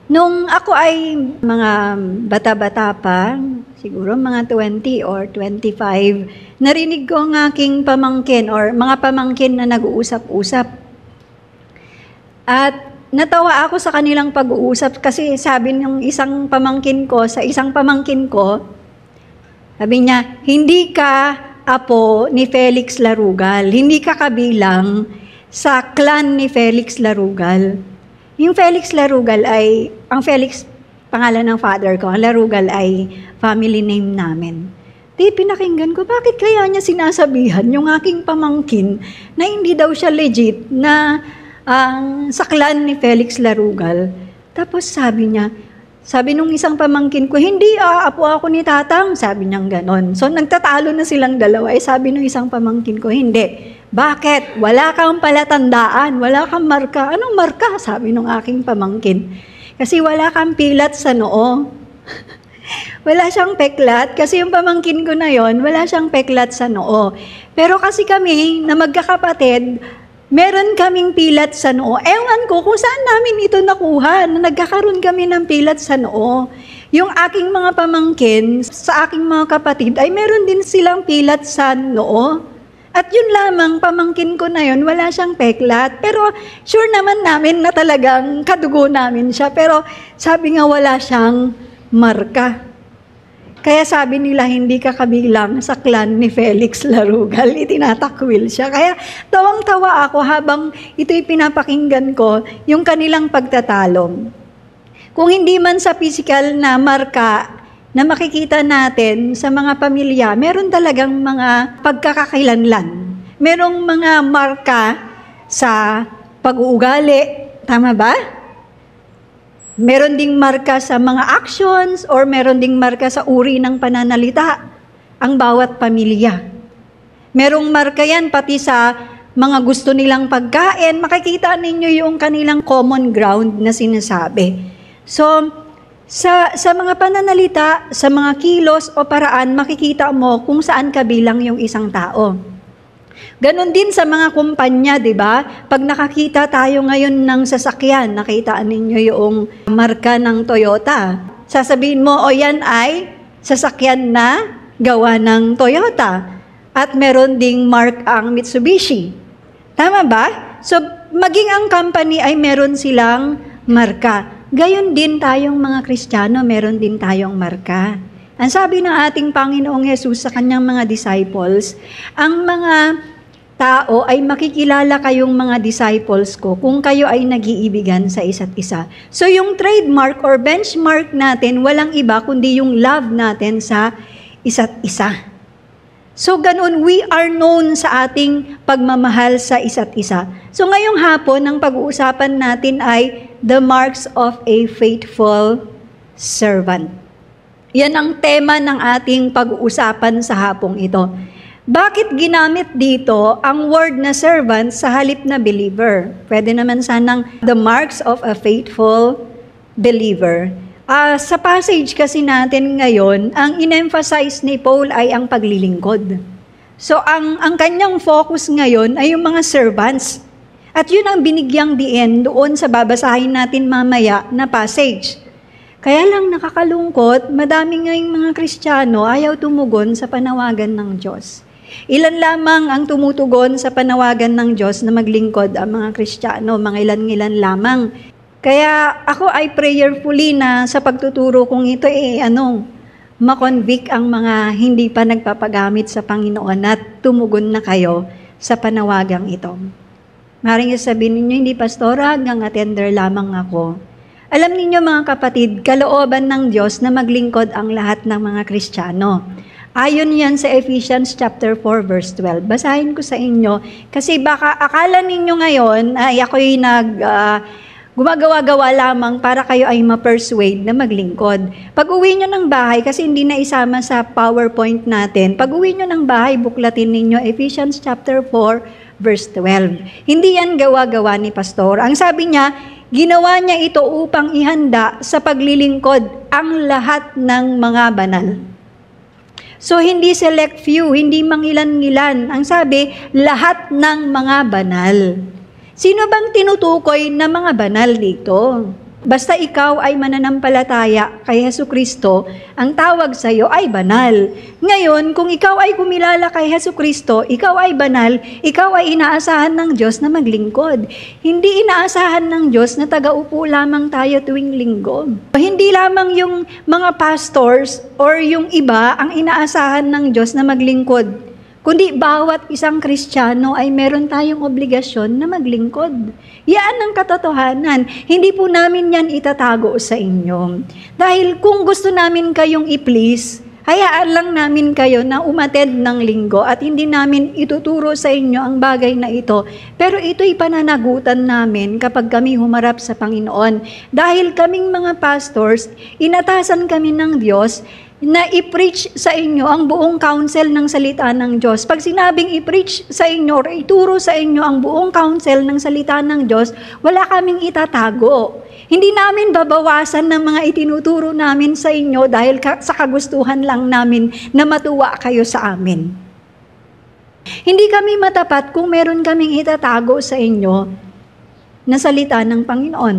Nung ako ay mga bata-bata pa, siguro mga 20 or 25, narinig ko ang aking pamangkin or mga pamangkin na nag-uusap-usap. At natawa ako sa kanilang pag-uusap kasi sabi ng isang pamangkin ko sa isang pamangkin ko, sabi niya, hindi ka apo ni Felix Larugal, hindi ka kabilang sa clan ni Felix Larugal. Yung Felix Larugal ay, ang Felix, pangalan ng father ko, ang Larugal ay family name namin. Di pinakinggan ko, bakit kaya niya sinasabihan yung aking pamangkin na hindi daw siya legit na sa clan ni Felix Larugal. Tapos sabi niya, sabi nung isang pamangkin ko, hindi apo ako ni tatang, sabi niyang ganon. So nagtatalo na silang dalawa, sabi nung isang pamangkin ko, hindi. Bakit? Wala kang palatandaan, wala kang marka. Anong marka? Sabi nung aking pamangkin. Kasi wala kang pilat sa noo. Wala siyang peklat, kasi yung pamangkin ko na yon, wala siyang peklat sa noo. Pero kasi kami, na magkakapatid, meron kaming pilat sa noo. Ewan ko kung saan namin ito nakuha, na nagkakaroon kami ng pilat sa noo. Yung aking mga pamangkin, sa aking mga kapatid, ay meron din silang pilat sa noo. At yun lamang, pamangkin ko na yun, wala siyang peklat. Pero sure naman namin na talagang kadugo namin siya. Pero sabi nga wala siyang marka. Kaya sabi nila, hindi ka kabilang sa clan ni Felix Larugal. Itinatakwil siya. Kaya tawang-tawa ako habang ito'y pinapakinggan ko, yung kanilang pagtatalong. Kung hindi man sa physical na marka, na makikita natin sa mga pamilya, meron talagang mga pagkakakilanlan. Merong mga marka sa pag-uugali. Tama ba? Meron ding marka sa mga actions or meron ding marka sa uri ng pananalita ang bawat pamilya. Merong marka yan pati sa mga gusto nilang pagkain. Makikita ninyo yung kanilang common ground na sinasabi. So, sa mga pananalita, sa mga kilos o paraan, makikita mo kung saan kabilang yung isang tao. Ganon din sa mga kumpanya, di ba? Pag nakakita tayo ngayon ng sasakyan, nakita ninyo yung marka ng Toyota. Sasabihin mo, o yan ay sasakyan na gawa ng Toyota. At meron ding mark ang Mitsubishi. Tama ba? So, maging ang company ay meron silang marka. Gayon din tayong mga Kristiyano, meron din tayong marka. Ang sabi ng ating Panginoong Hesus sa kanyang mga disciples, ang mga tao ay makikilala kayong mga disciples ko kung kayo ay nag-iibigan sa isa't isa. So yung trademark or benchmark natin, walang iba kundi yung love natin sa isa't isa. So ganun, we are known sa ating pagmamahal sa isa't isa. So ngayong hapon, ang pag-uusapan natin ay the marks of a faithful servant. Yan ang tema ng ating pag-uusapan sa hapong ito. Bakit ginamit dito ang word na servant sa halip na believer? Pwede naman sanang the marks of a faithful believer. Sa passage kasi natin ngayon, ang in-emphasize ni Paul ay ang paglilingkod. So ang kanyang focus ngayon ay yung mga servants. At yun ang binigyang diin doon sa babasahin natin mamaya na passage. Kaya lang nakakalungkot, madami ngayong mga Kristiyano ayaw tumugon sa panawagan ng Diyos. Ilan lamang ang tumutugon sa panawagan ng Diyos na maglingkod ang mga Kristiyano, mga ilan-ilan lamang. Kaya ako ay prayerfully na sa pagtuturo kong ito makonvict ang mga hindi pa nagpapagamit sa Panginoon at tumugon na kayo sa panawagang ito. Maring sabihin ninyo, hindi pastora, hanggang attender lamang ako. Alam ninyo mga kapatid, kalooban ng Diyos na maglingkod ang lahat ng mga Kristiyano. Ayon yan sa Ephesians chapter 4 verse 12. Basahin ko sa inyo kasi baka akala ninyo ngayon ay ako'y gumagawa-gawa lamang para kayo ay ma-persuade na maglingkod. Pag uwi nyo ng bahay, kasi hindi na isama sa PowerPoint natin, pag uwi nyo ng bahay, buklatin ninyo Ephesians chapter 4 verse 12. Hindi yan gawa-gawa ni pastor. Ang sabi niya, ginawa niya ito upang ihanda sa paglilingkod ang lahat ng mga banal. So, hindi select few, hindi mangilan-ngilan. Ang sabi, lahat ng mga banal. Sino bang tinutukoy na mga banal dito? Basta ikaw ay mananampalataya kay Jesucristo, ang tawag sa iyo ay banal. Ngayon, kung ikaw ay kumilala kay Jesucristo, ikaw ay banal, ikaw ay inaasahan ng Diyos na maglingkod. Hindi inaasahan ng Diyos na tagaupo lamang tayo tuwing linggo. Hindi lamang yung mga pastors or yung iba ang inaasahan ng Diyos na maglingkod, kundi bawat isang Kristiyano ay meron tayong obligasyon na maglingkod. Yan ang katotohanan. Hindi po namin yan itatago sa inyo. Dahil kung gusto namin kayong i-please, hayaan lang namin kayo na umattend ng linggo at hindi namin ituturo sa inyo ang bagay na ito. Pero ito'y pananagutan namin kapag kami humarap sa Panginoon. Dahil kaming mga pastors, inatasan kami ng Diyos na i-preach sa inyo ang buong counsel ng salita ng Diyos. Pag sinabing i-preach sa inyo or ituro sa inyo ang buong counsel ng salita ng Diyos, wala kaming itatago. Hindi namin babawasan ng mga itinuturo namin sa inyo dahil sa kagustuhan lang namin na matuwa kayo sa amin. Hindi kami matapat kung meron kaming itatago sa inyo na salita ng Panginoon.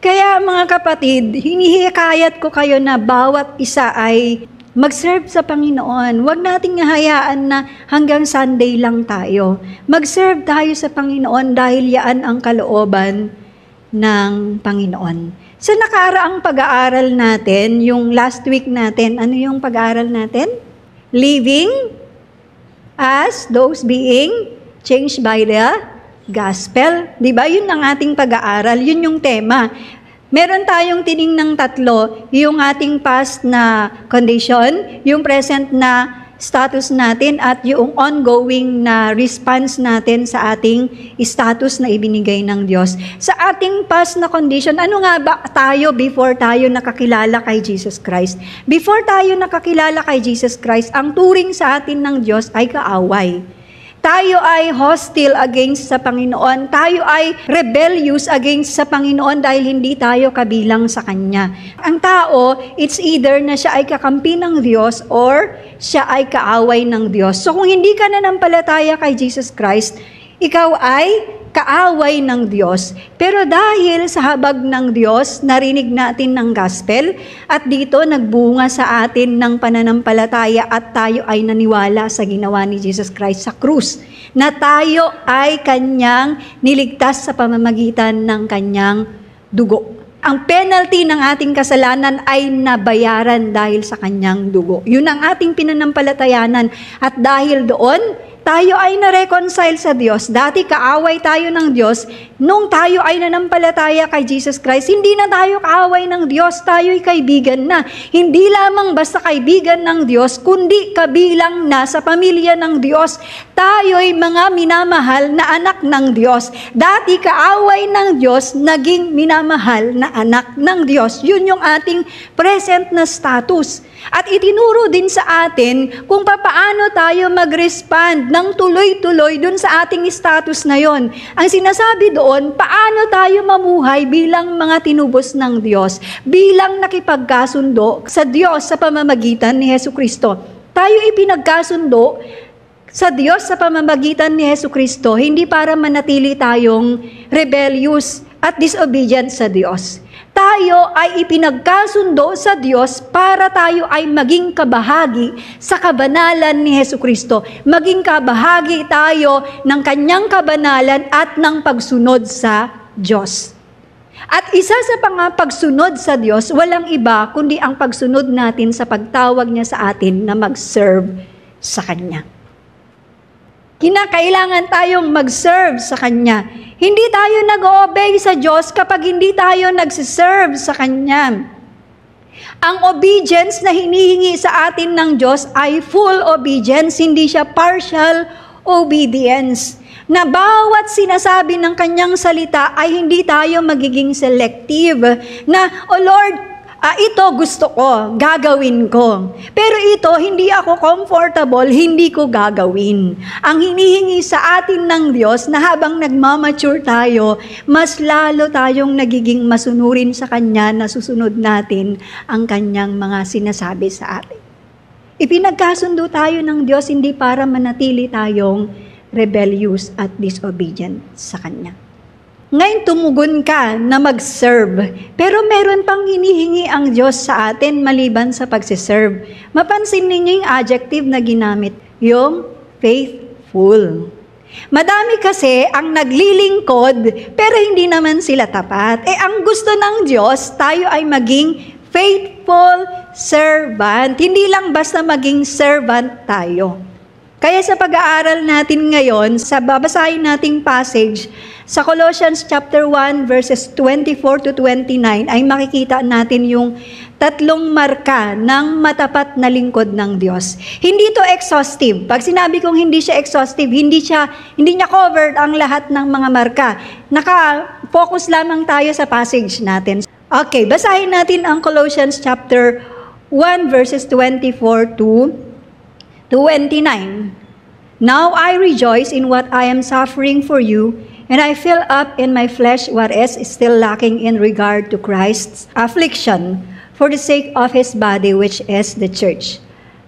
Kaya mga kapatid, hinihikayat ko kayo na bawat isa ay mag-serve sa Panginoon. Huwag nating hayaan na hanggang Sunday lang tayo. Mag-serve tayo sa Panginoon dahil yan ang kalooban ng Panginoon. Sa nakaraang pag-aaral natin, yung last week natin, ano yung pag-aaral natin? Living as those being changed by the gospel. Diba? Yun ang ating pag-aaral. Yun yung tema. Meron tayong tiningnang tatlo. Yung ating past na condition, yung present na status natin, at yung ongoing na response natin sa ating status na ibinigay ng Diyos. Sa ating past na condition, ano nga ba tayo before tayo nakakilala kay Jesus Christ? Before tayo nakakilala kay Jesus Christ, ang turing sa atin ng Diyos ay kaaway. Tayo ay hostile against sa Panginoon. Tayo ay rebellious against sa Panginoon dahil hindi tayo kabilang sa Kanya. Ang tao, it's either na siya ay kakampi ng Diyos or siya ay kaaway ng Diyos. So kung hindi ka nanampalataya kay Jesus Christ, ikaw ay kaaway ng Diyos. Pero dahil sa habag ng Diyos, narinig natin ng gospel at dito nagbunga sa atin ng pananampalataya at tayo ay naniwala sa ginawa ni Jesus Christ sa krus, na tayo ay Kanyang niligtas sa pamamagitan ng Kanyang dugo. Ang penalty ng ating kasalanan ay nabayaran dahil sa Kanyang dugo. Yun ang ating pinanampalatayanan at dahil doon, tayo ay na-reconcile sa Diyos. Dati kaaway tayo ng Diyos. Nung tayo ay nanampalataya kay Jesus Christ, hindi na tayo kaaway ng Diyos. Tayo'y kaibigan na. Hindi lamang basta kaibigan ng Diyos, kundi kabilang na sa pamilya ng Diyos. Tayo'y mga minamahal na anak ng Diyos. Dati kaaway ng Diyos, naging minamahal na anak ng Diyos. Yun yung ating present na status. At itinuro din sa atin kung paano tayo mag-respond ng tuloy-tuloy dun sa ating status na yon. Ang sinasabi doon, paano tayo mamuhay bilang mga tinubos ng Diyos, bilang nakipagkasundo sa Diyos sa pamamagitan ni Jesucristo. Tayo ipinagkasundo sa Diyos sa pamamagitan ni Jesucristo, hindi para manatili tayong rebellious at disobedient sa Diyos. Tayo ay ipinagkasundo sa Diyos para tayo ay maging kabahagi sa kabanalan ni Jesucristo. Maging kabahagi tayo ng Kanyang kabanalan at ng pagsunod sa Diyos. At isa sa pagsunod sa Diyos, walang iba kundi ang pagsunod natin sa pagtawag niya sa atin na mag-serve sa Kanya. Kinakailangan tayong mag-serve sa Kanya. Hindi tayo nag-obey sa Diyos kapag hindi tayo nag-serve sa Kanya. Ang obedience na hinihingi sa atin ng Diyos ay full obedience, hindi siya partial obedience. Na bawat sinasabi ng Kanyang salita ay hindi tayo magiging selective. Na, O Lord, ito gusto ko, gagawin ko. Pero ito, hindi ako comfortable, hindi ko gagawin. Ang hinihingi sa atin ng Diyos na habang nagmamature tayo, mas lalo tayong nagiging masunurin sa Kanya na susunod natin ang Kanyang mga sinasabi sa atin. Ipinagkasundo tayo ng Diyos hindi para manatili tayong rebellious at disobedient sa Kanya. Ngayon tumugon ka na mag-serve, pero meron pang hinihingi ang Diyos sa atin maliban sa pagsiserve. Mapansin ninyo yung adjective na ginamit, yung faithful. Madami kasi ang naglilingkod, pero hindi naman sila tapat. Ang gusto ng Diyos, tayo ay maging faithful servant. Hindi lang basta maging servant tayo. Kaya sa pag-aaral natin ngayon, sa babasahin nating passage, sa Colossians chapter 1 verses 24 to 29 ay makikita natin yung tatlong marka ng matapat na lingkod ng Diyos. Hindi to exhaustive. Pag sinabi kong hindi siya exhaustive, hindi niya covered ang lahat ng mga marka. Naka-focus lamang tayo sa passage natin. Okay, basahin natin ang Colossians chapter 1 verses 24 to 29. Now I rejoice in what I am suffering for you, and I fill up in my flesh what is still lacking in regard to Christ's affliction for the sake of his body, which is the church.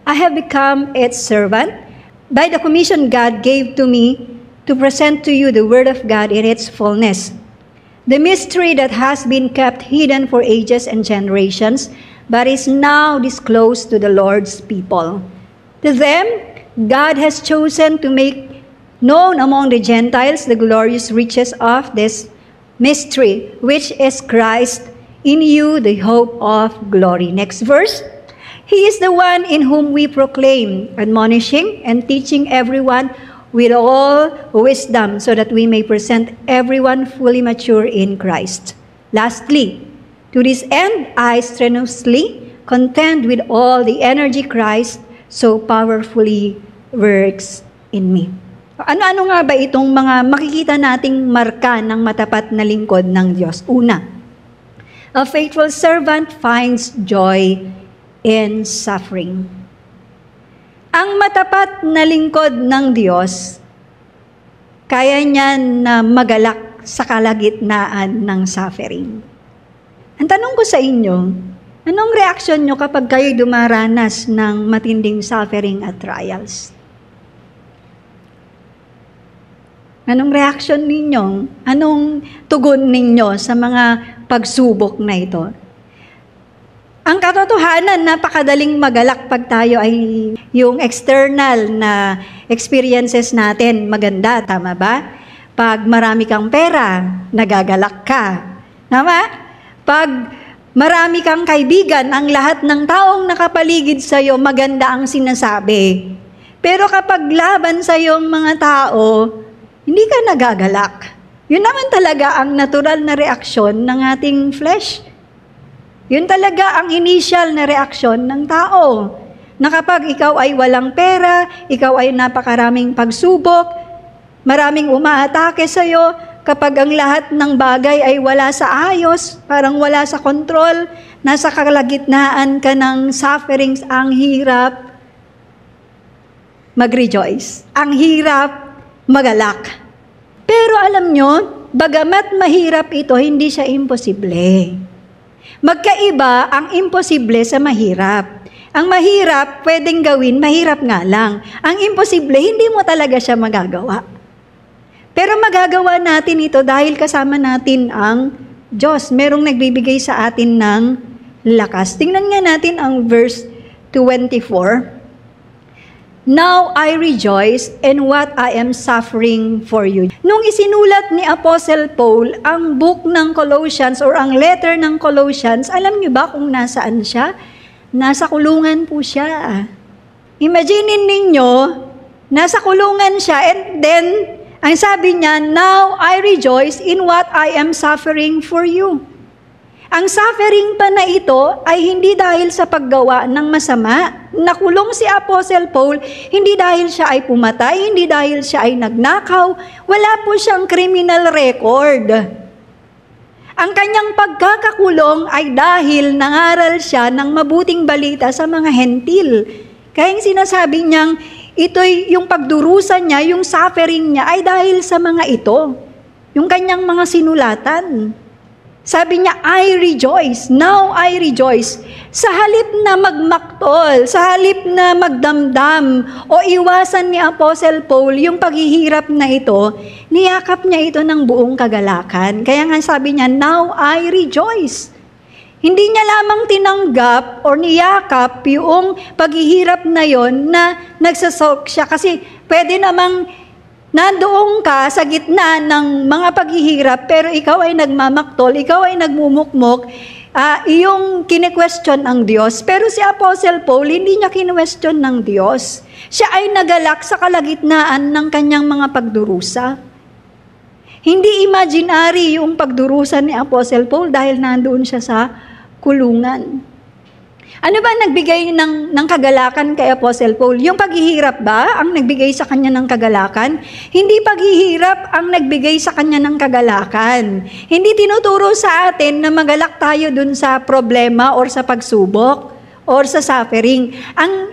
I have become its servant by the commission God gave to me to present to you the word of God in its fullness, the mystery that has been kept hidden for ages and generations, but is now disclosed to the Lord's people. To them, God has chosen to make known among the Gentiles the glorious riches of this mystery, which is Christ in you, the hope of glory. Next verse. He is the one in whom we proclaim, admonishing and teaching everyone with all wisdom, so that we may present everyone fully mature in Christ. Lastly, to this end, I strenuously contend with all the energy Christ so powerfully works in me. Ano-ano nga ba itong mga makikita nating marka ng matapat na lingkod ng Diyos? Una, a faithful servant finds joy in suffering. Ang matapat na lingkod ng Diyos, kaya niya na magalak sa kalagitnaan ng suffering. Ang tanong ko sa inyo, anong reaksyon nyo kapag kayo dumaranas ng matinding suffering at trials? Anong reaksyon ninyo? Anong tugon ninyo sa mga pagsubok na ito? Ang katotohanan, napakadaling magalak pag tayo ay yung external na experiences natin maganda, tama ba? Pag marami kang pera, nagagalak ka. Tama? Pag marami kang kaibigan, ang lahat ng taong nakapaligid sa'yo, maganda ang sinasabi. Pero kapag laban sa'yo ang mga tao, hindi ka nagagalak. Yun naman talaga ang natural na reaksyon ng ating flesh. Yun talaga ang initial na reaksyon ng tao. Na kapag ikaw ay walang pera, ikaw ay napakaraming pagsubok, maraming umaatake sa'yo, kapag ang lahat ng bagay ay wala sa ayos, parang wala sa kontrol, nasa kalagitnaan ka ng sufferings, ang hirap mag-rejoice. Ang hirap magalak. Pero alam nyo, bagamat mahirap ito, hindi siya imposible. Magkaiba ang imposible sa mahirap. Ang mahirap, pwedeng gawin, mahirap nga lang. Ang imposible, hindi mo talaga siya magagawa. Pero magagawa natin ito dahil kasama natin ang Diyos. Merong nagbibigay sa atin ng lakas. Tingnan nga natin ang verse 24. Now I rejoice in what I am suffering for you. Nung isinulat ni Apostle Paul ang book ng Colossians or ang letter ng Colossians, alam niyo ba kung nasaan siya? Nasa kulungan po siya. Imaginin ninyo, nasa kulungan siya and then, ang sabi niya, now I rejoice in what I am suffering for you. Ang suffering pa na ito ay hindi dahil sa paggawa ng masama. Nakulong si Apostle Paul, hindi dahil siya ay pumatay, hindi dahil siya ay nagnakaw. Wala po siyang criminal record. Ang kanyang pagkakakulong ay dahil nangaral siya ng mabuting balita sa mga hentil. Kaya yung sinasabi niyang, ito'y yung pagdurusan niya, yung suffering niya ay dahil sa mga ito. Yung kanyang mga sinulatan. Sabi niya, I rejoice. Now I rejoice. Sa halip na magmaktol, sa halip na magdamdam, o iwasan ni Apostle Paul yung paghihirap na ito, niyakap niya ito ng buong kagalakan. Kaya nga sabi niya, now I rejoice. Hindi niya lamang tinanggap o niyakap yung paghihirap na yon na nagsasalk siya. Kasi pwede namang nandoon ka sa gitna ng mga paghihirap, pero ikaw ay nagmamaktol, ikaw ay nagmumukmok, iyong kine-question ang Diyos. Pero si Apostle Paul, hindi niya kine-question ng Diyos. Siya ay nagalak sa kalagitnaan ng kanyang mga pagdurusa. Hindi imaginary yung pagdurusa ni Apostle Paul dahil nandoon siya sa kulungan. Ano ba nagbigay ng kagalakan kay Apostle Paul? Yung paghihirap ba ang nagbigay sa kanya ng kagalakan? Hindi paghihirap ang nagbigay sa kanya ng kagalakan. Hindi tinuturo sa atin na magalak tayo dun sa problema or sa pagsubok or sa suffering.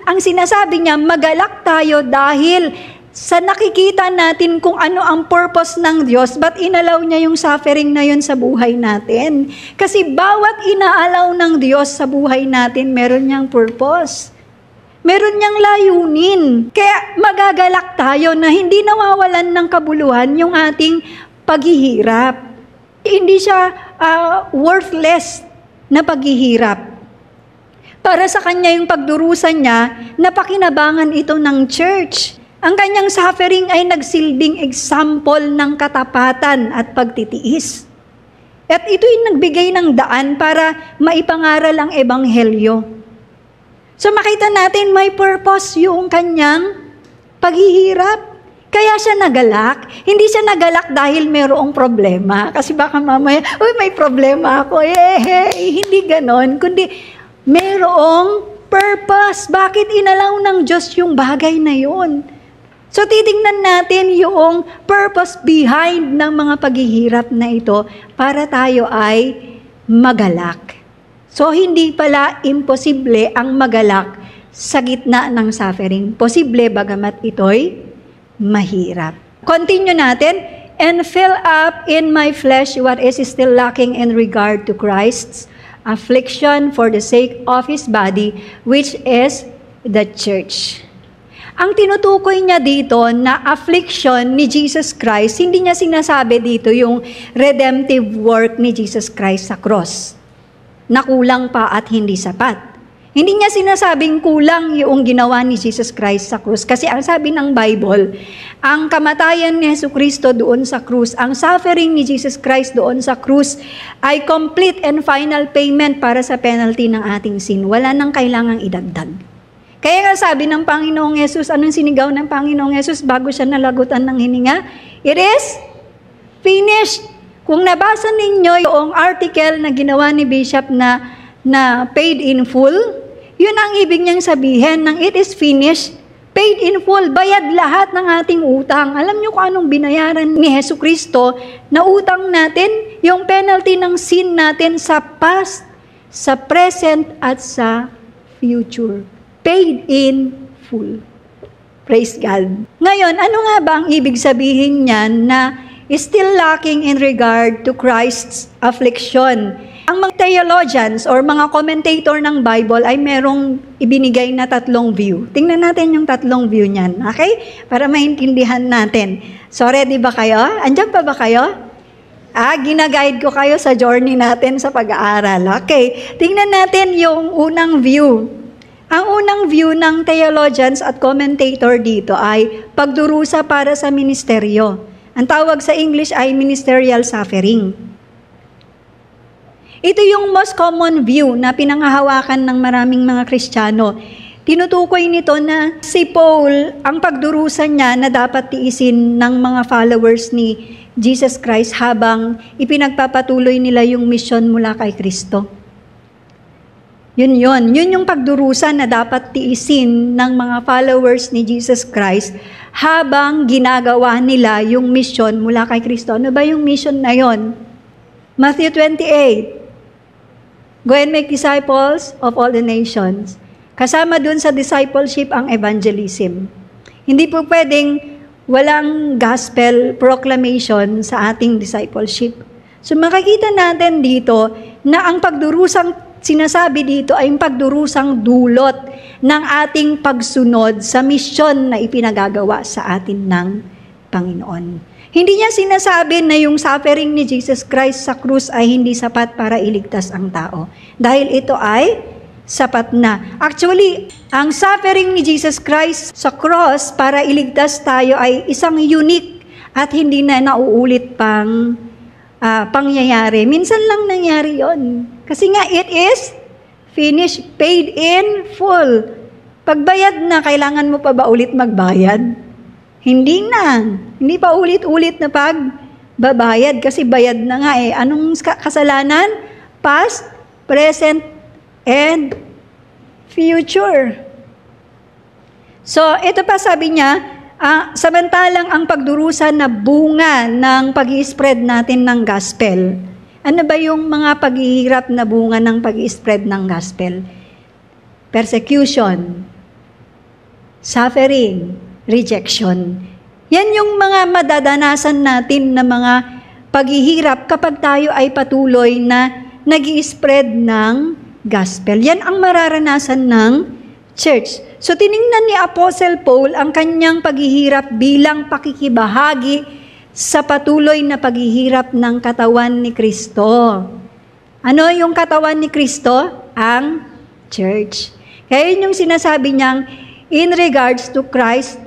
Ang sinasabi niya, magalak tayo dahil sa nakikita natin kung ano ang purpose ng Diyos, ba't inalaw niya yung suffering na yun sa buhay natin? Kasi bawat inaalaw ng Diyos sa buhay natin, meron niyang purpose. Meron niyang layunin. Kaya magagalak tayo na hindi nawawalan ng kabuluhan yung ating paghihirap. Hindi siya worthless na paghihirap. Para sa kanya yung pagdurusan niya, napakinabangan ito ng church. Ang kanyang suffering ay nagsilbing example ng katapatan at pagtitiis. At ito'y nagbigay ng daan para maipangaral ang ebanghelyo. So makita natin may purpose yung kanyang paghihirap. Kaya siya nagalak. Hindi siya nagalak dahil mayroong problema. Kasi baka mamaya, may problema ako. Hindi ganon. Kundi mayroong purpose. Bakit inalaw ng Diyos yung bagay na yun? So titingnan natin yung purpose behind ng mga paghihirap na ito para tayo ay magalak. So hindi pala imposible ang magalak sa gitna ng suffering. Posible bagamat ito'y mahirap. Continue natin. And fill up in my flesh what is still lacking in regard to Christ's affliction for the sake of His body, which is the church. Ang tinutukoy niya dito na affliction ni Jesus Christ, hindi niya sinasabi dito yung redemptive work ni Jesus Christ sa cross, na kulang pa at hindi sapat. Hindi niya sinasabing kulang yung ginawa ni Jesus Christ sa krus. Kasi ang sabi ng Bible, ang kamatayan ni Jesucristo doon sa krus, ang suffering ni Jesus Christ doon sa krus, ay complete and final payment para sa penalty ng ating sin. Wala nang kailangang idagdag. Kaya nga sabi ng Panginoong Yesus, anong sinigaw ng Panginoong Yesus bago siya nalagutan ng hininga? It is finished. Kung nabasa ninyo yung article na ginawa ni Bishop na paid in full, yun ang ibig niyang sabihin ng it is finished, paid in full, bayad lahat ng ating utang. Alam niyo kung anong binayaran ni Jesucristo na utang natin? Yung penalty ng sin natin sa past, sa present, at sa future. Paid in full. Praise God. Ngayon, ano nga ba ang ibig sabihin niyan na still lacking in regard to Christ's affliction? Ang mga theologians or mga commentator ng Bible ay merong ibinigay na tatlong view. Tingnan natin yung tatlong view niyan, okay? Para maintindihan natin. So, ready ba kayo? Andiyan pa ba kayo? Ginaguide ko kayo sa journey natin sa pag-aaral. Okay, tingnan natin yung unang view. Ang unang view ng theologians at commentator dito ay pagdurusa para sa ministeryo. Ang tawag sa English ay ministerial suffering. Ito yung most common view na pinanghahawakan ng maraming mga Kristiyano. Tinutukoy nito na si Paul, ang pagdurusa niya na dapat tiisin ng mga followers ni Jesus Christ habang ipinagpapatuloy nila yung mission mula kay Kristo. Yun yung pagdurusa na dapat tiisin ng mga followers ni Jesus Christ habang ginagawa nila yung mission mula kay Kristo. Ano ba yung mission na yon? Matthew 28. Go and make disciples of all the nations. Kasama dun sa discipleship ang evangelism. Hindi po pwedeng walang gospel proclamation sa ating discipleship. So makikita natin dito na ang pagdurusang sinasabi dito ay ang pagdurusang dulot ng ating pagsunod sa misyon na ipinagagawa sa atin ng Panginoon. Hindi niya sinasabi na yung suffering ni Jesus Christ sa krus ay hindi sapat para iligtas ang tao. Dahil ito ay sapat na. Actually, ang suffering ni Jesus Christ sa cross para iligtas tayo ay isang unique at hindi na nauulit pang pangyayari. Minsan lang nangyari yon. Kasi nga, it is finished, paid in full. Pagbayad na, kailangan mo pa ba ulit magbayad? Hindi na. Hindi pa ulit-ulit na pagbabayad kasi bayad na nga eh. Anong kasalanan? Past, present, and future. So, ito pa sabi niya, samantalang ang pagdurusa na bunga ng pag-i-spread natin ng gospel. Ano ba yung mga paghihirap na bunga ng pag-i-spread ng gospel? Persecution, suffering, rejection. Yan yung mga madadanasan natin na mga paghihirap kapag tayo ay patuloy na nag-i-spread ng gospel. Yan ang mararanasan ng church. So tiningnan ni Apostle Paul ang kanyang paghihirap bilang pakikibahagi sa patuloy na paghihirap ng katawan ni Kristo. Ano yung katawan ni Kristo? Ang church. Kaya yun yung sinasabi niyang in regards to Christ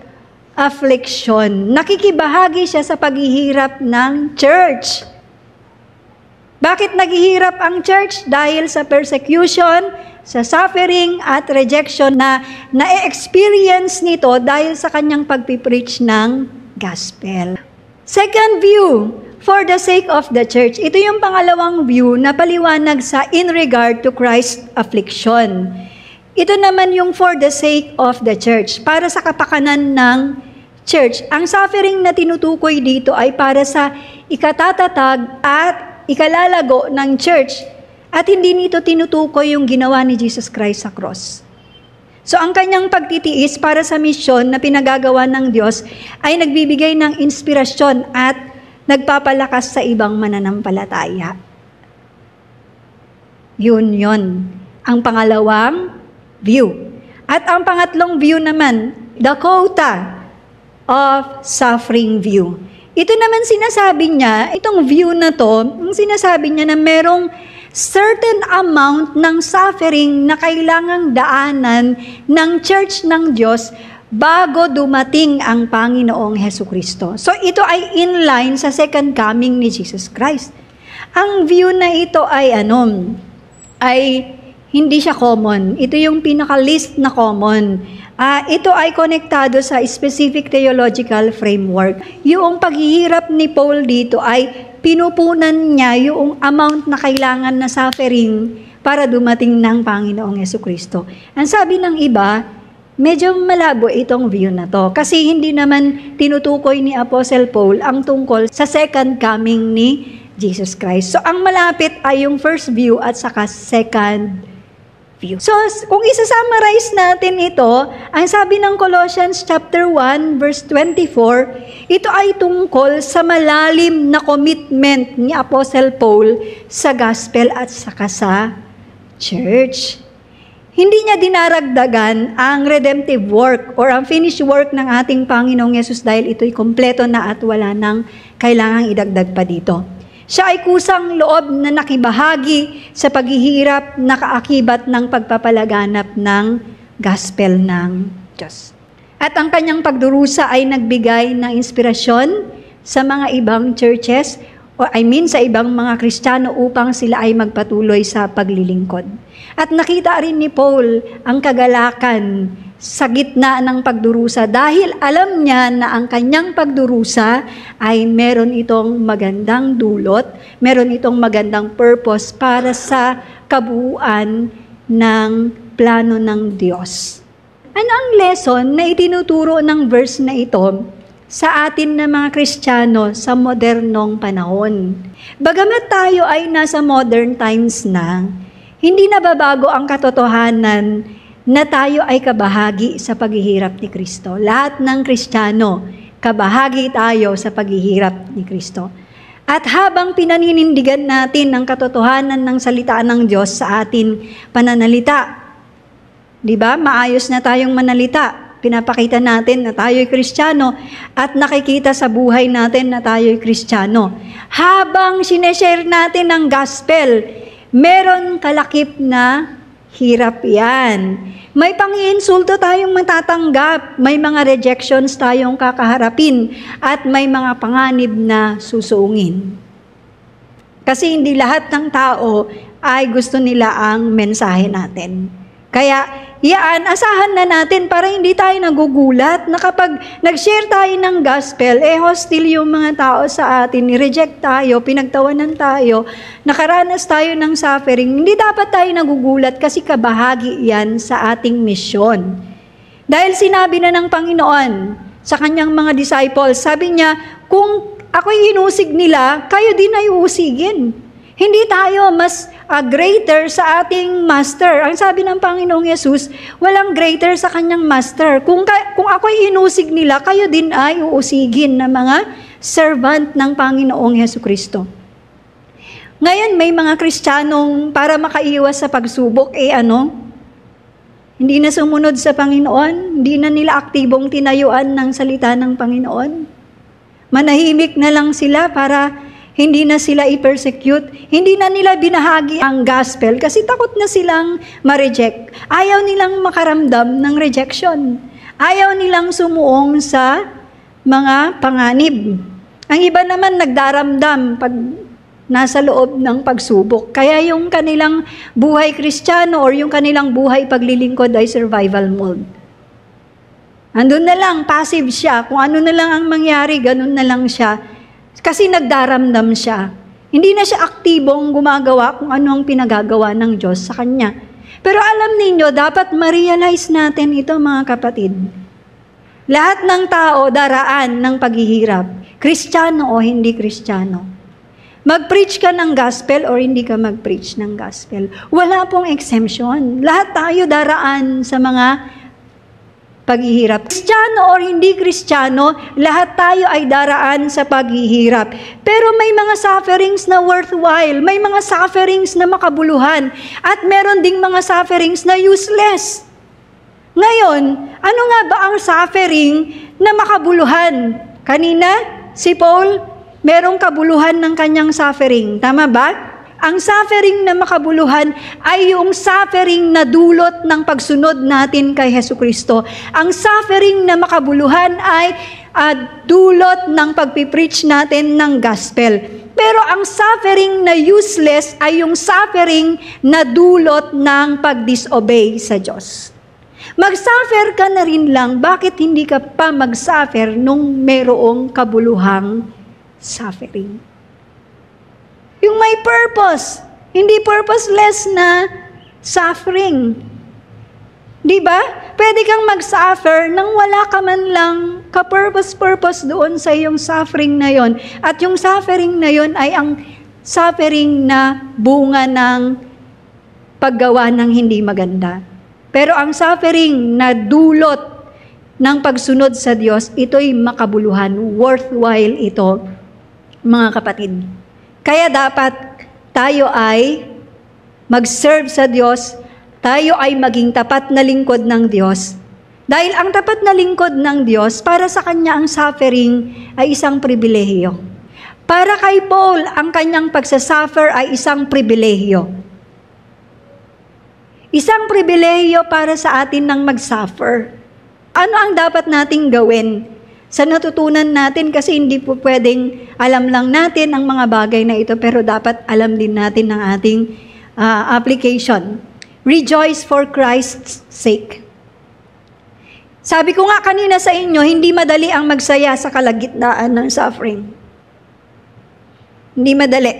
affliction. Nakikibahagi siya sa paghihirap ng church. Bakit naghihirap ang church? Dahil sa persecution, sa suffering at rejection na na-experience nito dahil sa kanyang pagpipreach ng gospel. Second view, for the sake of the church. Ito yung pangalawang view na paliwanag sa in regard to Christ's affliction. Ito naman yung for the sake of the church, para sa kapakanan ng church. Ang suffering na tinutukoy dito ay para sa ikatatatag at ikalalago ng church. At hindi nito tinutukoy yung ginawa ni Jesus Christ sa cross. So ang kanyang pagtitiis para sa misyon na pinagagawa ng Diyos ay nagbibigay ng inspirasyon at nagpapalakas sa ibang mananampalataya. Yun. Ang pangalawang view. At ang pangatlong view naman, the quota of suffering view. Ito naman sinasabi niya, itong view na to, sinasabi niya na merong certain amount ng suffering na kailangang daanan ng church ng Diyos bago dumating ang Panginoong Hesukristo. So ito ay in line sa second coming ni Jesus Christ. Ang view na ito ay hindi siya common. Ito yung pinaka-least na common. Ito ay konektado sa specific theological framework. Yung paghihirap ni Paul dito ay pinupunan niya yung amount na kailangan na suffering para dumating ng Panginoong Hesukristo. Ang sabi ng iba, medyo malabo itong view na to. Kasi hindi naman tinutukoy ni Apostle Paul ang tungkol sa second coming ni Jesus Christ. So ang malapit ay yung first view at saka second view. So, kung isa-summarize natin ito, ang sabi ng Colossians chapter 1, verse 24, ito ay tungkol sa malalim na commitment ni Apostle Paul sa gospel at saka sa church. Hindi niya dinaragdagan ang redemptive work or ang finished work ng ating Panginoong Yesus dahil ito'y kompleto na at wala nang kailangang idagdag pa dito. Siya ay kusang loob na nakibahagi sa paghihirap na kaakibat ng pagpapalaganap ng gospel ng Diyos. At ang kanyang pagdurusa ay nagbigay ng inspirasyon sa mga ibang churches, sa ibang mga Kristiyano upang sila ay magpatuloy sa paglilingkod. At nakita rin ni Paul ang kagalakan sa gitna ng pagdurusa dahil alam niya na ang kanyang pagdurusa ay meron itong magandang dulot, meron itong magandang purpose para sa kabuuan ng plano ng Diyos. Ano ang lesson na itinuturo ng verse na ito sa atin na mga Kristiyano sa modernong panahon? Bagamat tayo ay nasa modern times na, hindi nababago ang katotohanan na tayo ay kabahagi sa paghihirap ni Kristo. Lahat ng Kristiyano, kabahagi tayo sa paghihirap ni Kristo. At habang pinaninindigan natin ang katotohanan ng salita ng Diyos sa ating pananalita, di ba? Maayos na tayong manalita. Pinapakita natin na tayo'y Kristiyano at nakikita sa buhay natin na tayo'y Kristiyano. Habang sineshare natin ang gospel, meron kalakip na hirap yan. May pang-iinsulto tayong matatanggap, may mga rejections tayong kakaharapin, at may mga panganib na susuungin. Kasi hindi lahat ng tao ay gusto nila ang mensahe natin. Kaya, asahan na natin para hindi tayo nagugulat na kapag nag-share tayo ng gospel, hostile yung mga tao sa atin, ni-reject tayo, pinagtawanan tayo, nakaranas tayo ng suffering, hindi dapat tayo nagugulat kasi kabahagi yan sa ating misyon. Dahil sinabi na ng Panginoon sa kanyang mga disciples, sabi niya, kung ako'y inusig nila, kayo din ay usigin. Hindi tayo mas greater sa ating master. Ang sabi ng Panginoong Yesus, walang greater sa kanyang master. Kung ako'y inusig nila, kayo din ay uusigin na mga servant ng Panginoong Jesucristo. Ngayon, may mga Kristiyanong para makaiwas sa pagsubok, hindi na sumunod sa Panginoon, hindi na nila aktibong tinayuan ng salita ng Panginoon. Manahimik na lang sila para hindi na sila i-persecute, hindi na nila binahagi ang gospel kasi takot na silang ma-reject. Ayaw nilang makaramdam ng rejection. Ayaw nilang sumuong sa mga panganib. Ang iba naman nagdaramdam pag nasa loob ng pagsubok. Kaya yung kanilang buhay Kristiyano or yung kanilang buhay paglilingkod ay survival mode. Andun na lang, passive siya. Kung ano na lang ang mangyari, ganun na lang siya. Kasi nagdaramdam siya. Hindi na siya aktibong gumagawa kung ano ang pinagagawa ng Diyos sa kanya. Pero alam ninyo, dapat ma-realize natin ito mga kapatid. Lahat ng tao daraan ng paghihirap. Kristiyano o hindi Kristiyano. Mag-preach ka ng gospel or hindi ka mag-preach ng gospel. Wala pong exemption. Lahat tayo daraan sa mga paghihirap. Kristiyano or hindi Kristiyano, lahat tayo ay daraan sa paghihirap. Pero may mga sufferings na worthwhile, may mga sufferings na makabuluhan, at meron ding mga sufferings na useless. Ngayon, ano nga ba ang suffering na makabuluhan? Kanina, si Paul, merong kabuluhan ng kanyang suffering. Tama ba? Ang suffering na makabuluhan ay yung suffering na dulot ng pagsunod natin kay Jesucristo. Ang suffering na makabuluhan ay dulot ng pagpipreach natin ng gospel. Pero ang suffering na useless ay yung suffering na dulot ng pag-disobey sa Diyos. Mag-suffer ka na rin lang, bakit hindi ka pa mag-suffer nung merong kabuluhang suffering? Yung may purpose, hindi purposeless na suffering. Di ba? Pwede kang mag-suffer nang wala ka man lang ka-purpose doon sa iyong suffering na yon. At yung suffering na yon ay ang suffering na bunga ng paggawa ng hindi maganda. Pero ang suffering na dulot ng pagsunod sa Diyos, ito'y makabuluhan. Worthwhile ito, mga kapatid. Kaya dapat tayo ay mag-serve sa Diyos, tayo ay maging tapat na lingkod ng Diyos. Dahil ang tapat na lingkod ng Diyos, para sa Kanya ang suffering ay isang pribilehiyo. Para kay Paul, ang kanyang pagsasuffer ay isang pribilehiyo. Isang pribilehiyo para sa atin ng mag-suffer. Ano ang dapat nating gawin? Sa natutunan natin, kasi hindi po pwedeng alam lang natin ang mga bagay na ito, pero dapat alam din natin ang ating application. Rejoice for Christ's sake. Sabi ko nga kanina sa inyo, hindi madali ang magsaya sa kalagitnaan ng suffering. Hindi madali.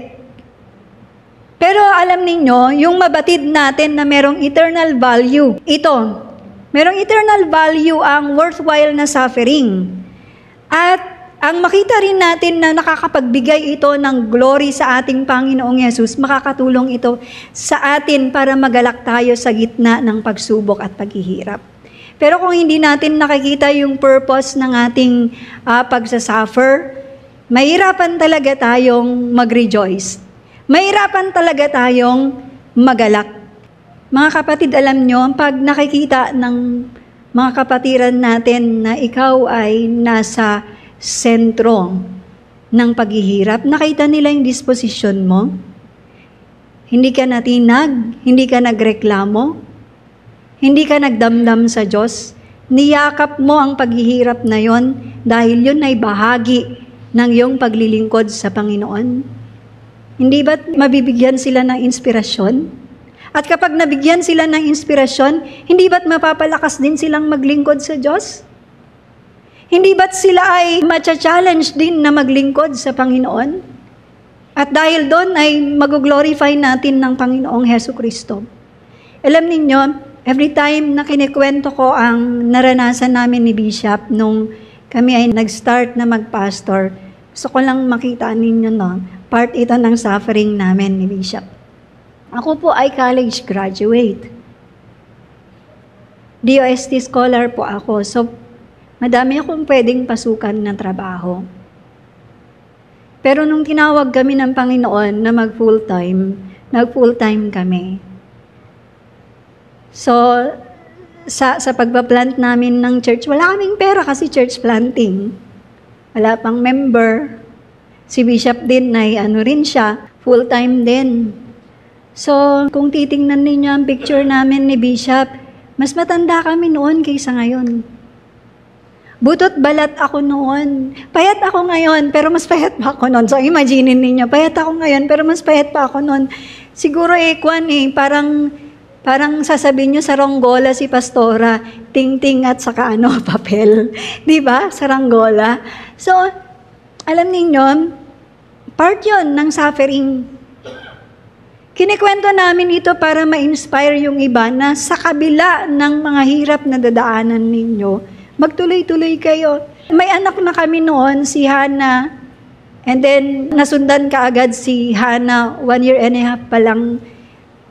Pero alam ninyo, yung mabatid natin na merong eternal value, ito, merong eternal value ang worthwhile na suffering. At ang makita rin natin na nakakapagbigay ito ng glory sa ating Panginoong Yesus, makakatulong ito sa atin para magalak tayo sa gitna ng pagsubok at paghihirap. Pero kung hindi natin nakikita yung purpose ng ating pagsasuffer, Mahirapan talaga tayong mag-rejoice. Mahirapan talaga tayong magalak. Mga kapatid, alam nyo, pag nakikita ng mga kapatiran natin na ikaw ay nasa sentro ng paghihirap, nakita nila yung disposisyon mo. Hindi ka natinag, hindi ka nagreklamo, hindi ka nagdamdam sa Diyos. Niyakap mo ang paghihirap na yon dahil yun ay bahagi ng iyong paglilingkod sa Panginoon. Hindi ba't mabibigyan sila ng inspirasyon? At kapag nabigyan sila ng inspirasyon, hindi ba't mapapalakas din silang maglingkod sa Diyos? Hindi ba't sila ay matcha-challenge din na maglingkod sa Panginoon? At dahil doon ay mag-glorify natin ng Panginoong Hesukristo. Alam ninyo, every time na kinikwento ko ang naranasan namin ni Bishop nung kami ay nag-start na mag-pastor, gusto ko lang makita ninyo, no? Part ito ng suffering namin ni Bishop. Ako po ay college graduate. DOST scholar po ako. So, madami akong pwedeng pasukan na trabaho. Pero nung tinawag kami ng Panginoon na mag-full-time, nag-full-time kami. So, sa pagpa-plant namin ng church, wala kaming pera kasi church planting. Wala pang member. Si Bishop din ay rin siya, full-time din. So, kung titingnan ninyo ang picture namin ni Bishop, mas matanda kami noon kaysa ngayon. Butot balat ako noon. Payat ako ngayon, pero mas payat pa ako noon. So, imaginin ninyo, payat ako ngayon, pero mas payat pa ako noon. Siguro parang sasabihin nyo, saranggola si Pastora, ting-ting at saka papel. Diba? Saranggola. So, alam ninyo, part yon ng suffering. Kinikwento namin ito para ma-inspire yung iba na sa kabila ng mga hirap na dadaanan ninyo, magtuloy-tuloy kayo. May anak na kami noon, si Hannah, and then nasundan kaagad si Hannah, 1 year and a half pa lang.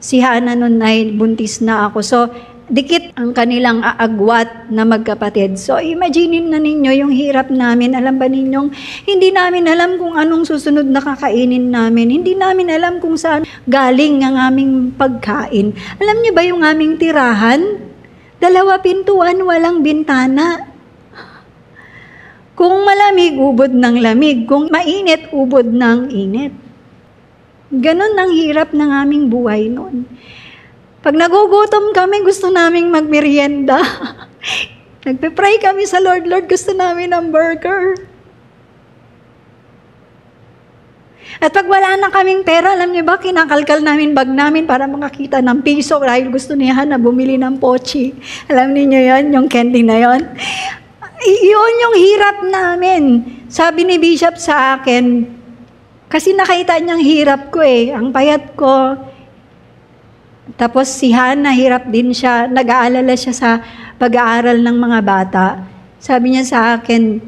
Si Hannah noon ay buntis na ako. So, dikit ang kanilang aagwat na magkapatid. So, imaginin na ninyo yung hirap namin. Alam ba ninyong, hindi namin alam kung anong susunod na kakainin namin. Hindi namin alam kung saan galing ang aming pagkain. Alam niyo ba yung aming tirahan? 2 pintuan, walang bintana. Kung malamig, ubod ng lamig. Kung mainit, ubod ng init. Ganon ang hirap ng aming buhay noon. Pag nagugutom kami, gusto naming magmerienda. Nagpe-pray kami sa Lord, gusto namin ng burger. At pag wala na kaming pera, alam niyo ba, kinakalkal namin bag namin para makakita ng piso dahil gusto niya na bumili ng pochi. Alam niyo yan, yung candy na yon. Iyon yung hirap namin. Sabi ni Bishop sa akin, kasi nakita niyang hirap ko ang payat ko. Tapos si Hannah, hirap din siya. Nag-aalala siya sa pag-aaral ng mga bata. Sabi niya sa akin,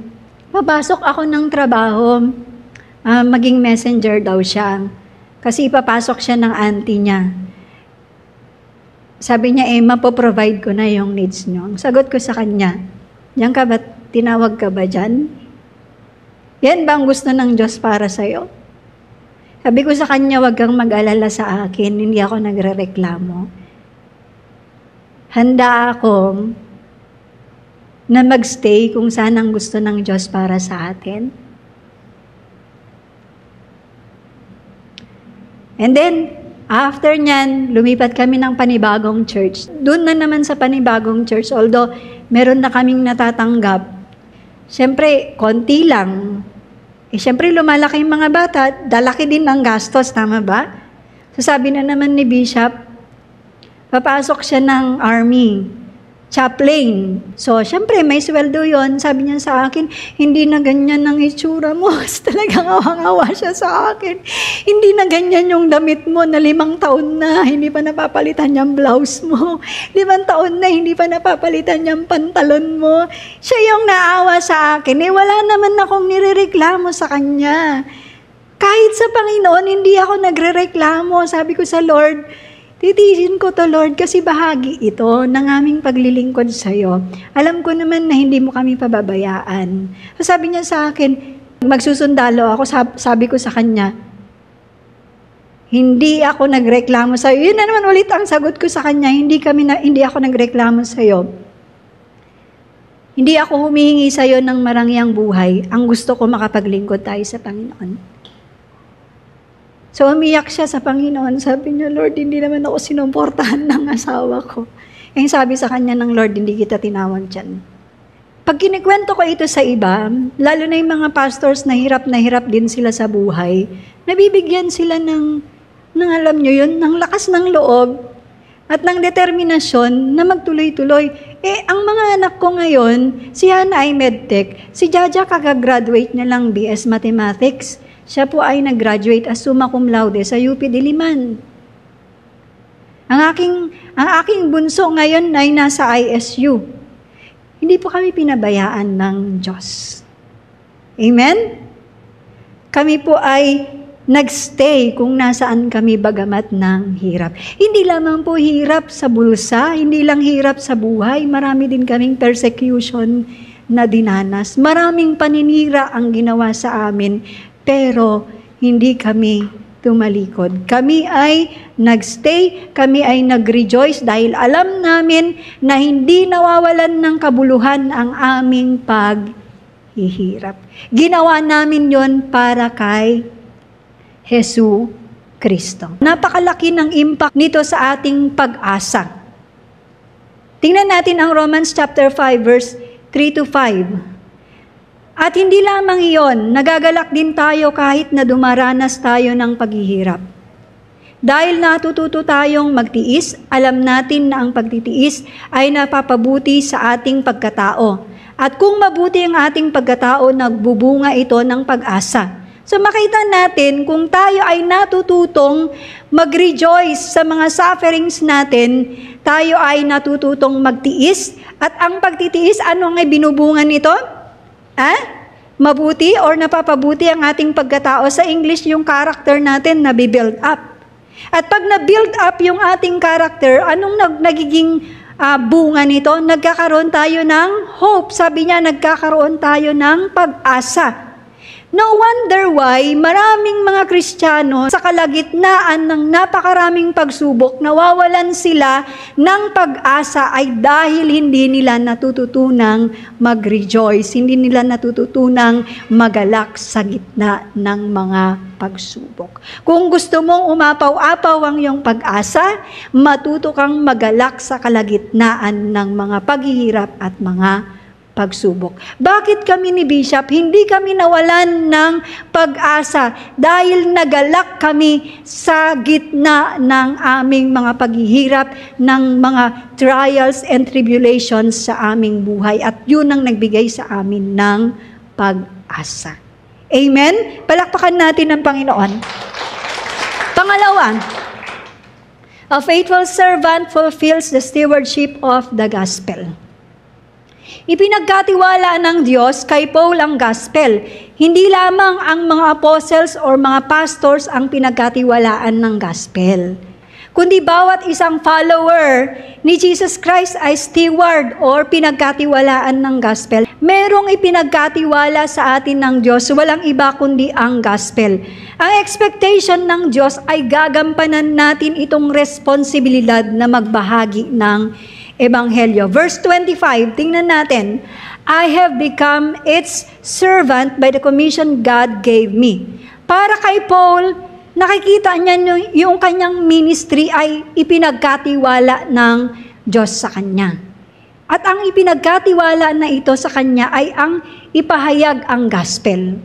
papasok ako ng trabaho. Maging messenger daw siya. Kasi ipapasok siya ng auntie niya. Sabi niya, mapoprovide ko na yung needs niyo. Ang sagot ko sa kanya, yan ka ba, tinawag ka ba dyan? Yan ba ang gusto ng Diyos para sa'yo? Sabi ko sa kanya, wag kang mag-alala sa akin, hindi ako nagrereklamo. Handa ako na magstay kung saan ang gusto ng Diyos para sa atin. And then, after nyan, lumipat kami ng panibagong church. Doon na naman sa panibagong church, although meron na kaming natatanggap, siyempre, konti lang. Siyempre, lumalaki yung mga bata, dalaki din ang gastos, tama ba? So, sabi na naman ni Bishop, papasok siya ng army, chaplain. So, siyempre, may sweldo yon. Sabi niya sa akin, hindi na ganyan ang itsura mo. Talagang awang-awa siya sa akin. Hindi na ganyan yung damit mo na 5 taon na, hindi pa napapalitan yung blouse mo. 5 taon na, hindi pa napapalitan yung pantalon mo. Siya yung naawa sa akin. Wala naman akong nirereklamo sa kanya. Kahit sa Panginoon, hindi ako nagrereklamo. Sabi ko sa Lord, titiisin ko to, Lord, kasi bahagi ito ng aming paglilingkod sa'yo. Alam ko naman na hindi mo kami pababayaan. So sabi niya sa akin, magsusundalo ako, sabi ko sa kanya, hindi ako nagreklamo sa iyo. Yun na naman ulit ang sagot ko sa kanya, hindi ako nagreklamo sa iyo. Hindi ako humihingi sa iyo ng marangyang buhay. Ang gusto ko makapaglingkod tayo sa Panginoon. So umiyak siya sa Panginoon. Sabi niya, Lord, hindi naman ako sinumportahan ng asawa ko. Yung sabi sa kanya ng Lord, hindi kita tinawag dyan. Pag kinikwento ko ito sa iba, lalo na yung mga pastors na hirap din sila sa buhay, nabibigyan sila ng alam nyo yun, ng lakas ng loob at ng determinasyon na magtuloy-tuloy. Ang mga anak ko ngayon, si Hannah ay medtech, si Jaja kagagraduate na lang BS Mathematics. Siya po ay nag-graduate as summa cum laude sa UP Diliman. Ang aking bunso ngayon ay nasa ISU. Hindi po kami pinabayaan ng Diyos. Amen? Kami po ay nagstay kung nasaan kami bagamat ng hirap. Hindi lamang po hirap sa bulsa, hindi lang hirap sa buhay, marami din kaming persecution na dinanas. Maraming paninira ang ginawa sa amin, pero hindi kami tumalikod. Kami ay nagstay, kami ay nag-rejoice dahil alam namin na hindi nawawalan ng kabuluhan ang aming paghihirap. Ginawa namin yon para kay Hesu Kristo. Napakalaki ng impact nito sa ating pag-asa. Tingnan natin ang Romans chapter 5 verse 3 to 5. At hindi lamang iyon, nagagalak din tayo kahit na dumaranas tayo ng paghihirap. Dahil natututo tayong magtiis, alam natin na ang pagtitiis ay napapabuti sa ating pagkatao. At kung mabuti ang ating pagkatao, nagbubunga ito ng pag-asa. So makita natin kung tayo ay natututong mag-rejoice sa mga sufferings natin, tayo ay natututong magtiis. At ang pagtitiis, ano ang binubungan nito? Mabuti or napapabuti ang ating pagkatao. Sa English, yung character natin nabibuild up. At pag na-build up yung ating character, anong nagiging bunga nito? Nagkakaroon tayo ng hope. Sabi niya, nagkakaroon tayo ng pag-asa. No wonder why maraming mga Kristiyano sa kalagitnaan ng napakaraming pagsubok, nawawalan sila ng pag-asa ay dahil hindi nila natututunang mag-rejoice, hindi nila natututunang magalak sa gitna ng mga pagsubok. Kung gusto mong umapaw-apaw ang iyong pag-asa, matuto kang magalak sa kalagitnaan ng mga paghihirap at mga pagsubok. Bakit kami ni Bishop, hindi kami nawalan ng pag-asa dahil nagalak kami sa gitna ng aming mga paghihirap, ng mga trials and tribulations sa aming buhay. At yun ang nagbigay sa amin ng pag-asa. Amen? Palakpakan natin ang Panginoon. Pangalawa, a faithful servant fulfills the stewardship of the gospel. Ipinagkatiwala ng Diyos kay Paul ang gospel. Hindi lamang ang mga apostles or mga pastors ang pinagkatiwalaan ng gospel, kundi bawat isang follower ni Jesus Christ ay steward or pinagkatiwalaan ng gospel. Merong ipinagkatiwala sa atin ng Diyos, walang iba kundi ang gospel. Ang expectation ng Diyos ay gagampanan natin itong responsibilidad na magbahagi ng Ebanghelyo. Verse 25, tingnan natin. I have become its servant by the commission God gave me. Para kay Paul, nakikita niya yung kanyang ministry ay ipinagkatiwala ng Diyos sa kanya. At ang ipinagkatiwala na ito sa kanya ay ang ipahayag ang gospel.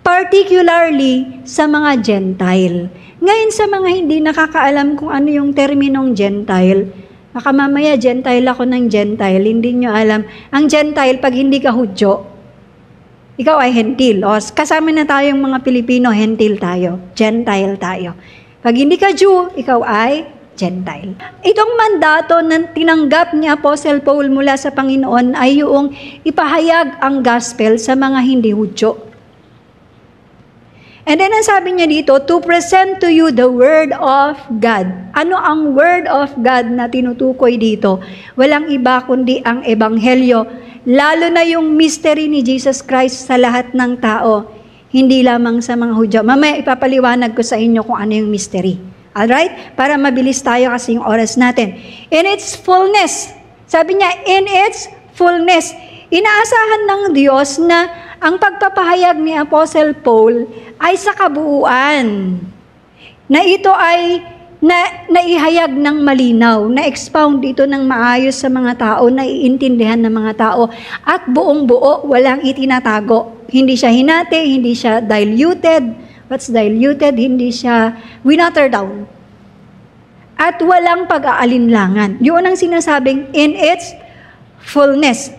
Particularly sa mga Gentile. Ngayon sa mga hindi nakakaalam kung ano yung terminong Gentile, baka mamaya Gentile ako ng Gentile, hindi nyo alam. Ang Gentile, pag hindi ka Hudyo, ikaw ay Hentil. O, kasama na tayong mga Pilipino, Hentil tayo. Gentile tayo. Pag hindi ka Jew, ikaw ay Gentile. Itong mandato na tinanggap ni Apostle Paul mula sa Panginoon ay yung ipahayag ang gospel sa mga hindi Hudyo. And then, ang sabi niya dito, to present to you the Word of God. Ano ang Word of God na tinutukoy dito? Walang iba kundi ang Ebanghelyo. Lalo na yung mystery ni Jesus Christ sa lahat ng tao. hindi lamang sa mga Hudyo. Mamaya ipapaliwanag ko sa inyo kung ano yung mystery. Alright? Para mabilis tayo kasi yung oras natin. In its fullness, sabi niya, in its fullness, inaasahan ng Diyos na ang pagpapahayag ni Apostle Paul ay sa kabuuan. Na ito ay naihayag ng malinaw, na-expound ito ng maayos sa mga tao, naiintindihan ng mga tao, at buong-buo, walang itinatago. Hindi siya hinati, hindi siya diluted. What's diluted? Hindi siya winater down. At walang pag-aalinlangan. Yun ang sinasabing in its fullness.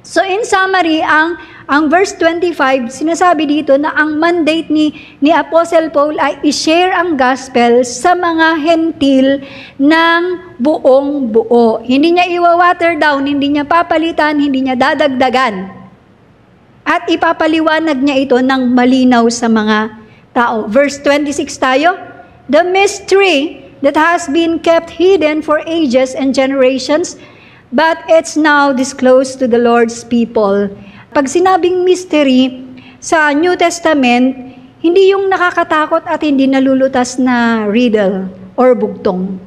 So in summary, ang verse 25, sinasabi dito na ang mandate ni Apostle Paul ay i-share ang gospel sa mga hentil ng buong buo. Hindi niya i-water down, hindi niya papalitan, hindi niya dadagdagan. At ipapaliwanag niya ito ng malinaw sa mga tao. Verse 26 tayo, the mystery that has been kept hidden for ages and generations, but it's now disclosed to the Lord's people. Pag sinabing mystery sa New Testament, hindi yung nakakatakot at hindi nalulutas na riddle or bugtong.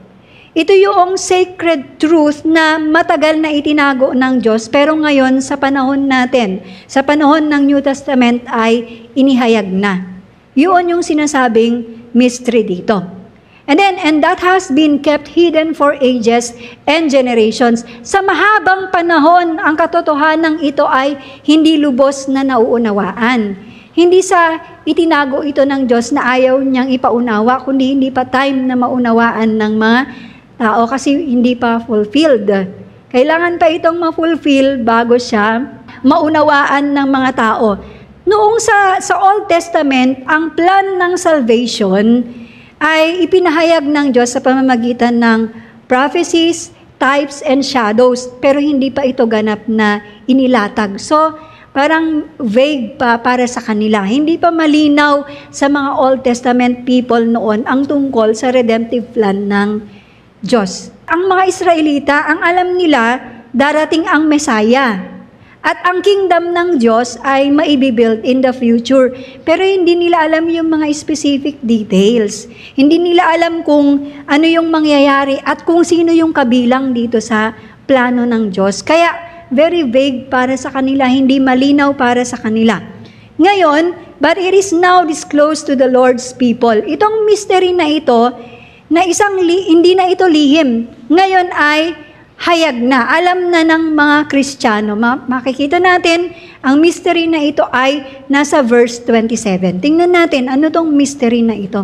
Ito yung sacred truth na matagal na itinago ng Diyos, pero ngayon sa panahon natin, sa panahon ng New Testament ay inihayag na. Yun yung sinasabing mystery dito. And that has been kept hidden for ages and generations. Sa mahabang panahon, ang katotohanan ito ay hindi lubos na nauunawaan. Hindi sa itinago ito ng Diyos na ayaw niyang ipaunawa, kundi hindi pa time na maunawaan ng mga tao kasi hindi pa fulfilled. Kailangan pa itong ma-fulfill bago siya maunawaan ng mga tao. Noong sa Old Testament, ang plan ng salvation ay ipinahayag ng Diyos sa pamamagitan ng prophecies, types, and shadows. Pero hindi pa ito ganap na inilatag. So, parang vague pa para sa kanila. Hindi pa malinaw sa mga Old Testament people noon ang tungkol sa redemptive plan ng Diyos. Ang mga Israelita, ang alam nila, darating ang Messiah. At ang kingdom ng Diyos ay maibibuild in the future. Pero hindi nila alam yung mga specific details. Hindi nila alam kung ano yung mangyayari at kung sino yung kabilang dito sa plano ng Diyos. Kaya very vague para sa kanila, hindi malinaw para sa kanila. Ngayon, but it is now disclosed to the Lord's people. Itong mystery na ito, na hindi na ito lihim. Ngayon ay hayag na, alam na ng mga Kristiyano. Makikita natin, ang mystery na ito ay nasa verse 27. Tingnan natin, ano tong mystery na ito?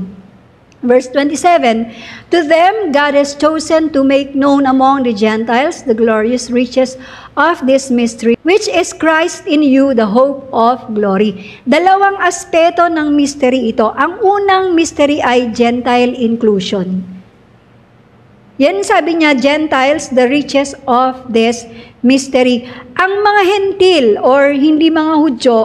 Verse 27, to them God has chosen to make known among the Gentiles the glorious riches of this mystery, which is Christ in you, the hope of glory. Dalawang aspeto ng mystery ito. Ang unang mystery ay Gentile inclusion. Yan sabi niya, Gentiles, the riches of this mystery. Ang mga hentil or hindi mga Hudyo,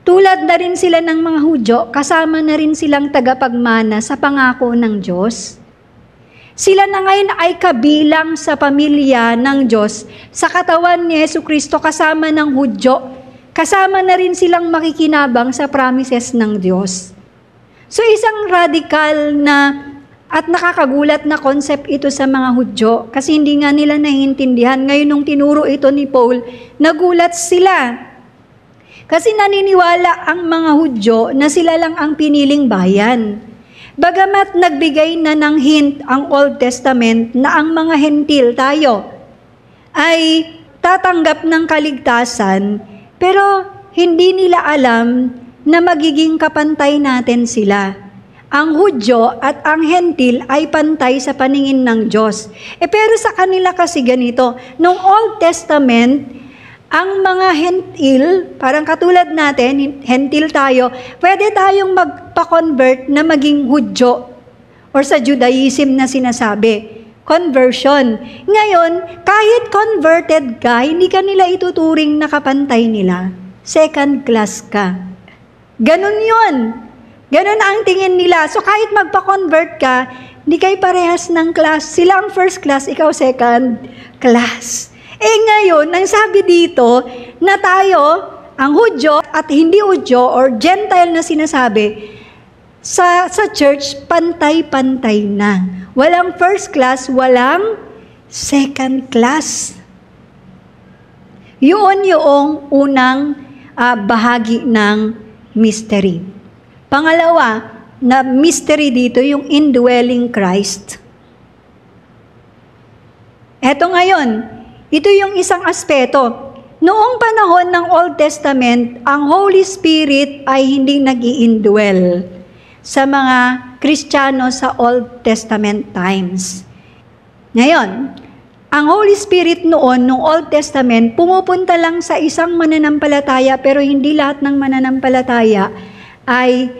tulad na rin sila ng mga Hudyo, kasama na rin silang tagapagmana sa pangako ng Diyos. Sila na ngayon ay kabilang sa pamilya ng Diyos, sa katawan ni Jesucristo kasama ng Hudyo, kasama na rin silang makikinabang sa promises ng Diyos. So isang radical na at nakakagulat na concept ito sa mga Hudyo kasi hindi nga nila naiintindihan. Ngayon nung tinuro ito ni Paul, nagulat sila. Kasi naniniwala ang mga Hudyo na sila lang ang piniling bayan. Bagamat nagbigay na ng hint ang Old Testament na ang mga hentil tayo ay tatanggap ng kaligtasan, pero hindi nila alam na magiging kapantay natin sila. Ang Hudyo at ang hentil ay pantay sa paningin ng Diyos. Pero sa kanila kasi ganito, nung Old Testament, ang mga hentil, parang katulad natin, hentil tayo, pwede tayong magpa-convert na maging Hudyo or sa Judaism na sinasabi, conversion. Ngayon, kahit converted ka, hindi ka nila ituturing na kapantay nila. Second class ka. Ganun yun. Ganun ang tingin nila. So kahit magpa-convert ka, hindi kayo parehas ng class. Sila ang first class, ikaw second class. Ngayon, ang sabi dito na tayo, ang Hudyo at hindi Udyo or Gentile na sinasabi, sa church, pantay-pantay na. Walang first class, walang second class. Yun yung unang bahagi ng mystery. Pangalawa, na mystery dito, yung indwelling Christ. Eto ngayon, ito yung isang aspeto. Noong panahon ng Old Testament, ang Holy Spirit ay hindi nag-i-indwell sa mga Kristiyano sa Old Testament times. Ngayon, ang Holy Spirit noon, noong Old Testament, pumupunta lang sa isang mananampalataya, pero hindi lahat ng mananampalataya ay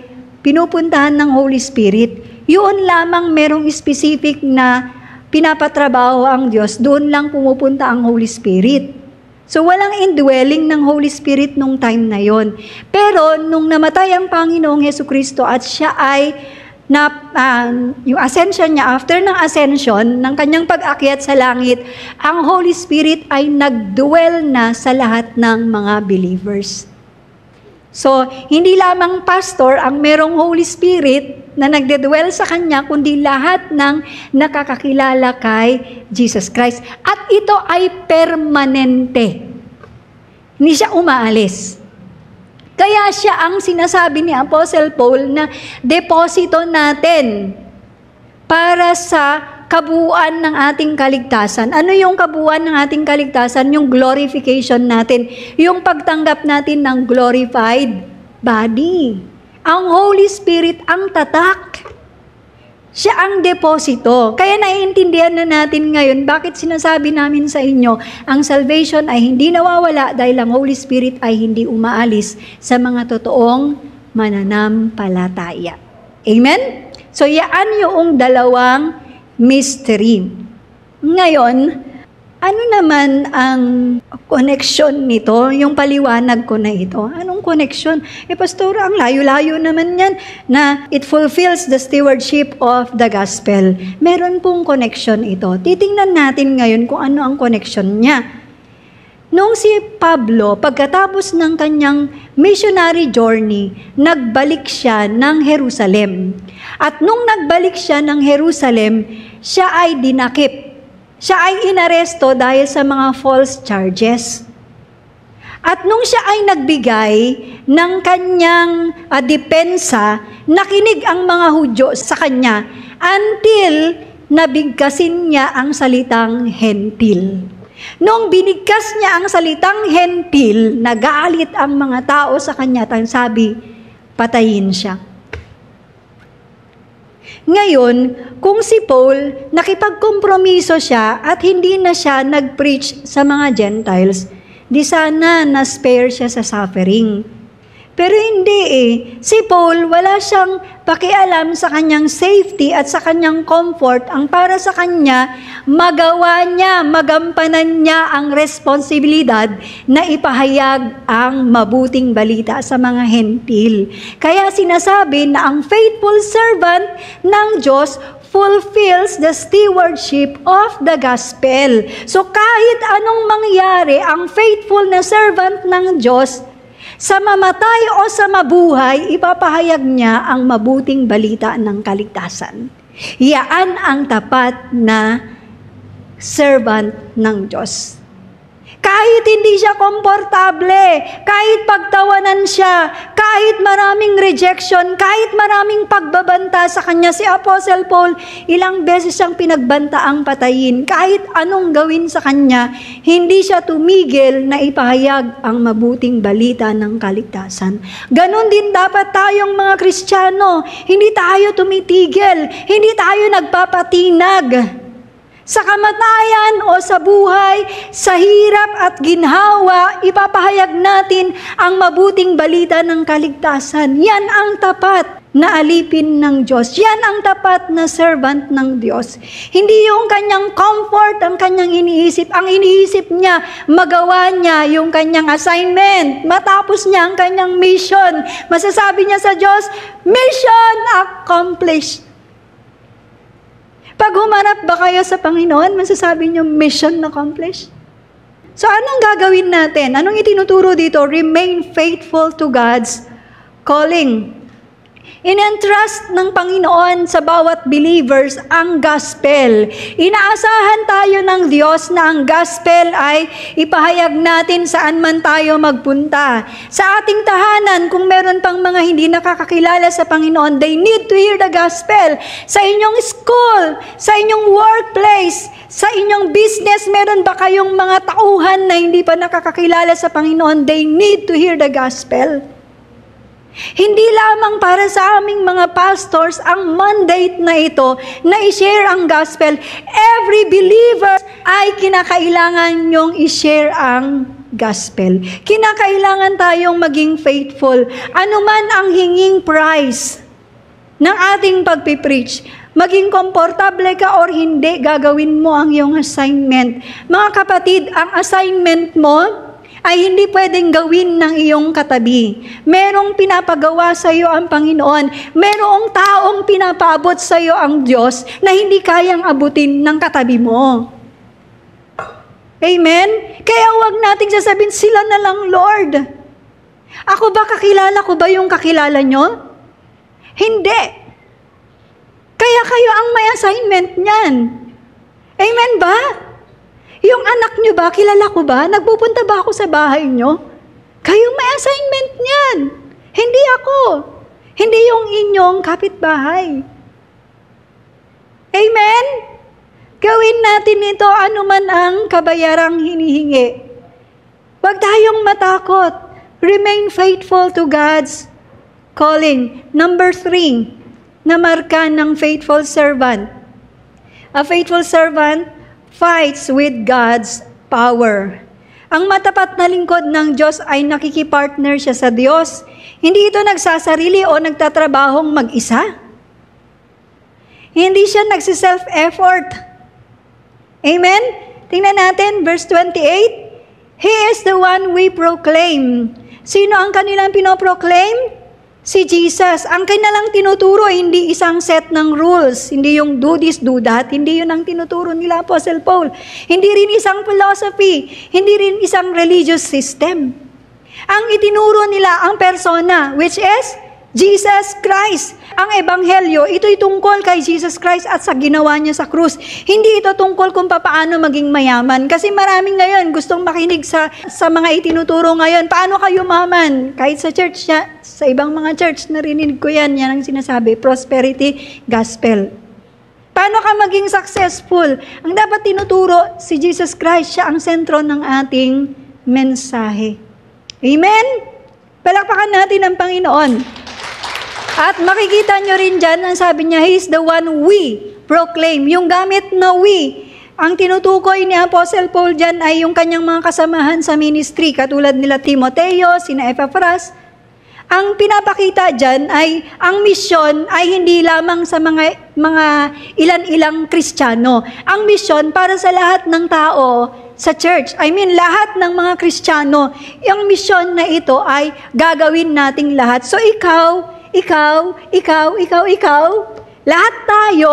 pinupuntahan ng Holy Spirit. Yun lamang merong specific na pinapatrabaho ang Diyos, doon lang pumupunta ang Holy Spirit. So, walang indwelling ng Holy Spirit nung time na yon. Pero, nung namatay ang Panginoong Hesukristo at siya ay, yung ascension niya, after ng ascension, ng kanyang pag-akyat sa langit, ang Holy Spirit ay nagdwell na sa lahat ng mga believers. So, hindi lamang pastor ang merong Holy Spirit na nagdedwell sa kanya, kundi lahat ng nakakakilala kay Jesus Christ. At ito ay permanente. Hindi siya umaalis. Kaya siya ang sinasabi ni Apostle Paul na deposito natin para sa kabuuan ng ating kaligtasan. Ano yung kabuuan ng ating kaligtasan? Yung glorification natin. Yung pagtanggap natin ng glorified body. Ang Holy Spirit ang tatak. Siya ang deposito. Kaya naiintindihan na natin ngayon bakit sinasabi namin sa inyo, ang salvation ay hindi nawawala dahil ang Holy Spirit ay hindi umaalis sa mga totoong mananampalataya. Amen? So, yaan yung dalawang mystery. Ngayon, ano naman ang connection nito? Yung paliwanag ko na ito. Anong connection? Pastor, ang layo-layo naman yan na it fulfills the stewardship of the gospel. Meron pong connection ito. Titingnan natin ngayon kung ano ang connection niya. Noong si Pablo, pagkatapos ng kanyang missionary journey, nagbalik siya ng Jerusalem. At nung nagbalik siya ng Jerusalem, siya ay dinakip. Siya ay inaresto dahil sa mga false charges. At nung siya ay nagbigay ng kanyang depensa, nakinig ang mga Hudyo sa kanya until nabigkasin niya ang salitang hentil. Nung binigkas niya ang salitang hentil, nagalit ang mga tao sa kanya at sabi, patayin siya. Ngayon, kung si Paul, nakipagkompromiso siya at hindi na siya nag-preach sa mga Gentiles, di sana na-spare siya sa suffering. Pero hindi Si Paul, wala siyang pakialam sa kanyang safety at sa kanyang comfort. Ang para sa kanya, magawa niya, magampanan niya ang responsibilidad na ipahayag ang mabuting balita sa mga hentil. Kaya sinasabi na ang faithful servant ng Diyos fulfills the stewardship of the gospel. So kahit anong mangyari, ang faithful na servant ng Diyos, sa mamatay o sa mabuhay, ipapahayag niya ang mabuting balita ng kaligtasan. Yaan ang tapat na servant ng Diyos. Kahit hindi siya komportable, kahit pagtawanan siya, kahit maraming rejection, kahit maraming pagbabanta sa kanya, si Apostle Paul, ilang beses siyang pinagbantaang patayin. Kahit anong gawin sa kanya, hindi siya tumigil na ipahayag ang mabuting balita ng kaligtasan. Ganon din dapat tayong mga Kristiyano. Hindi tayo tumitigil, hindi tayo nagpapatinag. Sa kamatayan o sa buhay, sa hirap at ginhawa, ipapahayag natin ang mabuting balita ng kaligtasan. Yan ang tapat na alipin ng Diyos. Yan ang tapat na servant ng Diyos. Hindi yung kanyang comfort ang kanyang iniisip. Ang iniisip niya, magawa niya yung kanyang assignment. Matapos niya ang kanyang mission. Masasabi niya sa Diyos, mission accomplished. Pag humarap ba kayo sa Panginoon, masasabi niyo, mission accomplished? So anong gagawin natin? Anong itinuturo dito? Remain faithful to God's calling. In-entrust ng Panginoon sa bawat believers ang gospel. Inaasahan tayo ng Diyos na ang gospel ay ipahayag natin saan man tayo magpunta. Sa ating tahanan, kung meron pang mga hindi nakakakilala sa Panginoon, they need to hear the gospel. Sa inyong school, sa inyong workplace, sa inyong business, meron ba kayong mga tauhan na hindi pa nakakakilala sa Panginoon? They need to hear the gospel. Hindi lamang para sa aming mga pastors ang mandate na ito na i-share ang gospel. Every believer ay kinakailangan nyong i-share ang gospel. Kinakailangan tayong maging faithful. Ano man ang hinging price ng ating pagpipreach, maging komportable ka or hindi, gagawin mo ang iyong assignment. Mga kapatid, ang assignment mo ay hindi pwedeng gawin ng iyong katabi. Merong pinapagawa sa iyo ang Panginoon. Merong taong pinapaabot sa iyo ang Diyos na hindi kayang abutin ng katabi mo. Amen? Kaya huwag nating sasabihin, sila na lang, Lord. Ako ba, kakilala ko ba yung kakilala nyo? Hindi. Kaya kayo ang may assignment niyan. Amen ba? Yung anak nyo ba, kilala ko ba? Nagpupunta ba ako sa bahay nyo? Kayo may assignment niyan. Hindi ako. Hindi yung inyong kapitbahay. Amen? Gawin natin ito anuman ang kabayarang hinihingi. Huwag tayong matakot. Remain faithful to God's calling. Number 3, na marka ng faithful servant. A faithful servant fights with God's power. Ang matapat na lingkod ng Diyos ay nakikipartner siya sa Diyos. Hindi ito nagsasarili o nagtatrabahong mag-isa. Hindi siya nagsiself-effort. Amen? Tingnan natin, verse 28. He is the one we proclaim. Sino ang kanilang pinoproclaim? Si Jesus. Ang kanilang tinuturo, hindi isang set ng rules. Hindi yung do this, do that. Hindi yun ang tinuturo nila, Apostle Paul. Hindi rin isang philosophy. Hindi rin isang religious system. Ang itinuro nila ang persona, which is Jesus Christ. Ang ebanghelyo, ito'y tungkol kay Jesus Christ at sa ginawa niya sa krus. Hindi ito tungkol kung paano maging mayaman. Kasi maraming ngayon gustong makinig sa mga itinuturo ngayon. Paano kayo maman? Kahit sa church, sa ibang mga church, narinig ko yan ang sinasabi, prosperity gospel. Paano ka maging successful? Ang dapat tinuturo, si Jesus Christ, siya ang sentro ng ating mensahe. Amen? Palakpakan natin ang Panginoon. At makikita nyo rin dyan, ang sabi niya, He is the one we proclaim. Yung gamit na we, ang tinutukoy ni Apostle Paul dyan ay yung kanyang mga kasamahan sa ministry, katulad nila Timoteo, sina Epaphras. Ang pinapakita dyan ay, ang misyon ay hindi lamang sa mga ilan-ilang Kristiyano. Ang misyon para sa lahat ng tao sa church. I mean, lahat ng mga Kristiyano. Yung misyon na ito ay gagawin nating lahat. So ikaw, lahat tayo,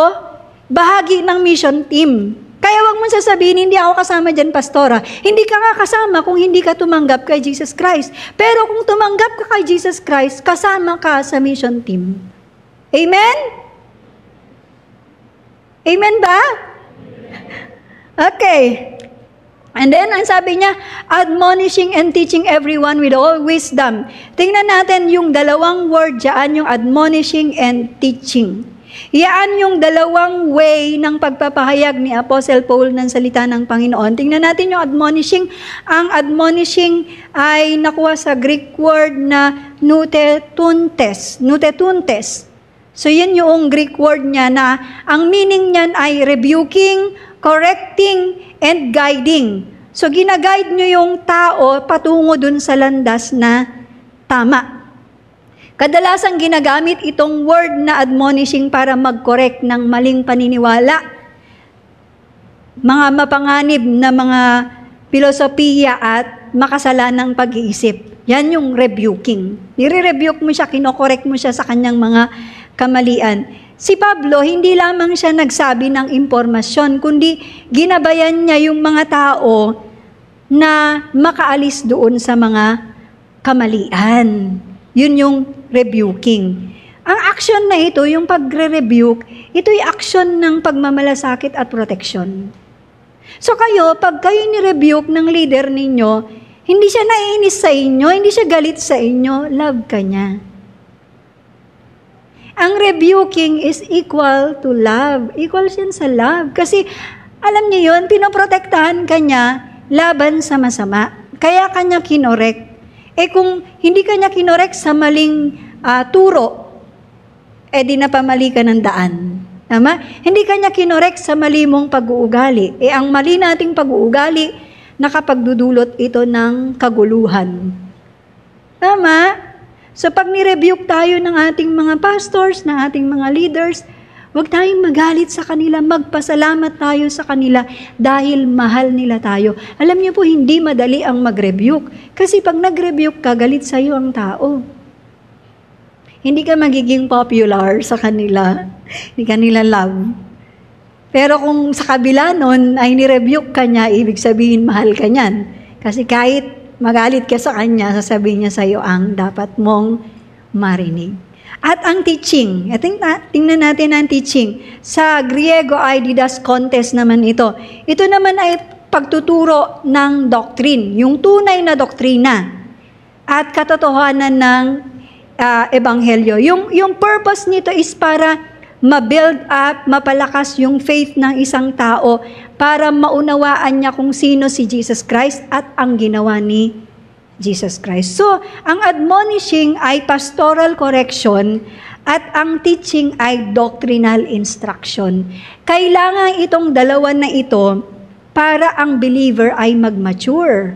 bahagi ng mission team. Kaya wag mo sasabihin, hindi ako kasama dyan, pastora. Hindi ka nga kasama kung hindi ka tumanggap kay Jesus Christ. Pero kung tumanggap ka kay Jesus Christ, kasama ka sa mission team. Amen? Amen ba? Okay. And then, ang sabi niya, admonishing and teaching everyone with all wisdom. Tingnan natin yung dalawang word dyan, yung admonishing and teaching. Yan yung dalawang way ng pagpapahayag ni Apostle Paul ng salita ng Panginoon. Tingnan natin yung admonishing. Ang admonishing ay nakuha sa Greek word na nutetuntes. Nutetuntes. So, yan yung Greek word niya na ang meaning niyan ay rebuking, correcting, and guiding. So, ginaguide nyo yung tao patungo dun sa landas na tama. Kadalasang ginagamit itong word na admonishing para mag-correct ng maling paniniwala, mga mapanganib na mga filosofiya at makasalanang pag-iisip. Yan yung rebuking. Nire-rebuke mo siya, kinokorek mo siya sa kanyang mga kamalian. Si Pablo, hindi lamang siya nagsabi ng impormasyon, kundi ginabayan niya yung mga tao na makaalis doon sa mga kamalian. Yun yung rebuking. Ang action na ito, yung pagre-rebuke, ito'y action ng pagmamalasakit at protection. So kayo, pag kayo ni-rebuke ng leader ninyo, hindi siya naiinis sa inyo, hindi siya galit sa inyo, love ka niya. Ang rebuking is equal to love. Equal yan sa love. Kasi, alam niyo yun, pinoprotektahan ka niya laban sa masama. Kaya kanya kinorek. Kung hindi kanya kinorek sa maling turo, di napamali ka ng daan. Tama? Hindi kanya kinorek sa mali mong pag-uugali. Ang mali nating pag-uugali, nakapagdudulot ito ng kaguluhan. Tama? So pag ni-rebuke tayo ng ating mga pastors, ng ating mga leaders, huwag tayong magalit sa kanila, magpasalamat tayo sa kanila dahil mahal nila tayo. Alam niyo po, hindi madali ang mag-rebuke. Kasi pag nag-rebuke ka, galit sa iyo ang tao. Hindi ka magiging popular sa kanila. Hindi ka nila love. Pero kung sa kabila nun ay ni-rebuke ka niya, ibig sabihin mahal ka niyan. Kasi kahit magalit ka sa kanya, sasabihin niya sa iyo ang dapat mong marinig. At ang teaching, tingnan natin ang teaching. Sa Griego ay didas contest naman ito. Ito naman ay pagtuturo ng doctrine, yung tunay na doktrina at katotohanan ng ebanghelyo. Yung purpose nito is para ma-build up, mapalakas yung faith ng isang tao para maunawaan niya kung sino si Jesus Christ at ang ginawa ni Jesus Christ. So, ang admonishing ay pastoral correction at ang teaching ay doctrinal instruction. Kailangan itong dalawa na ito para ang believer ay mag-mature.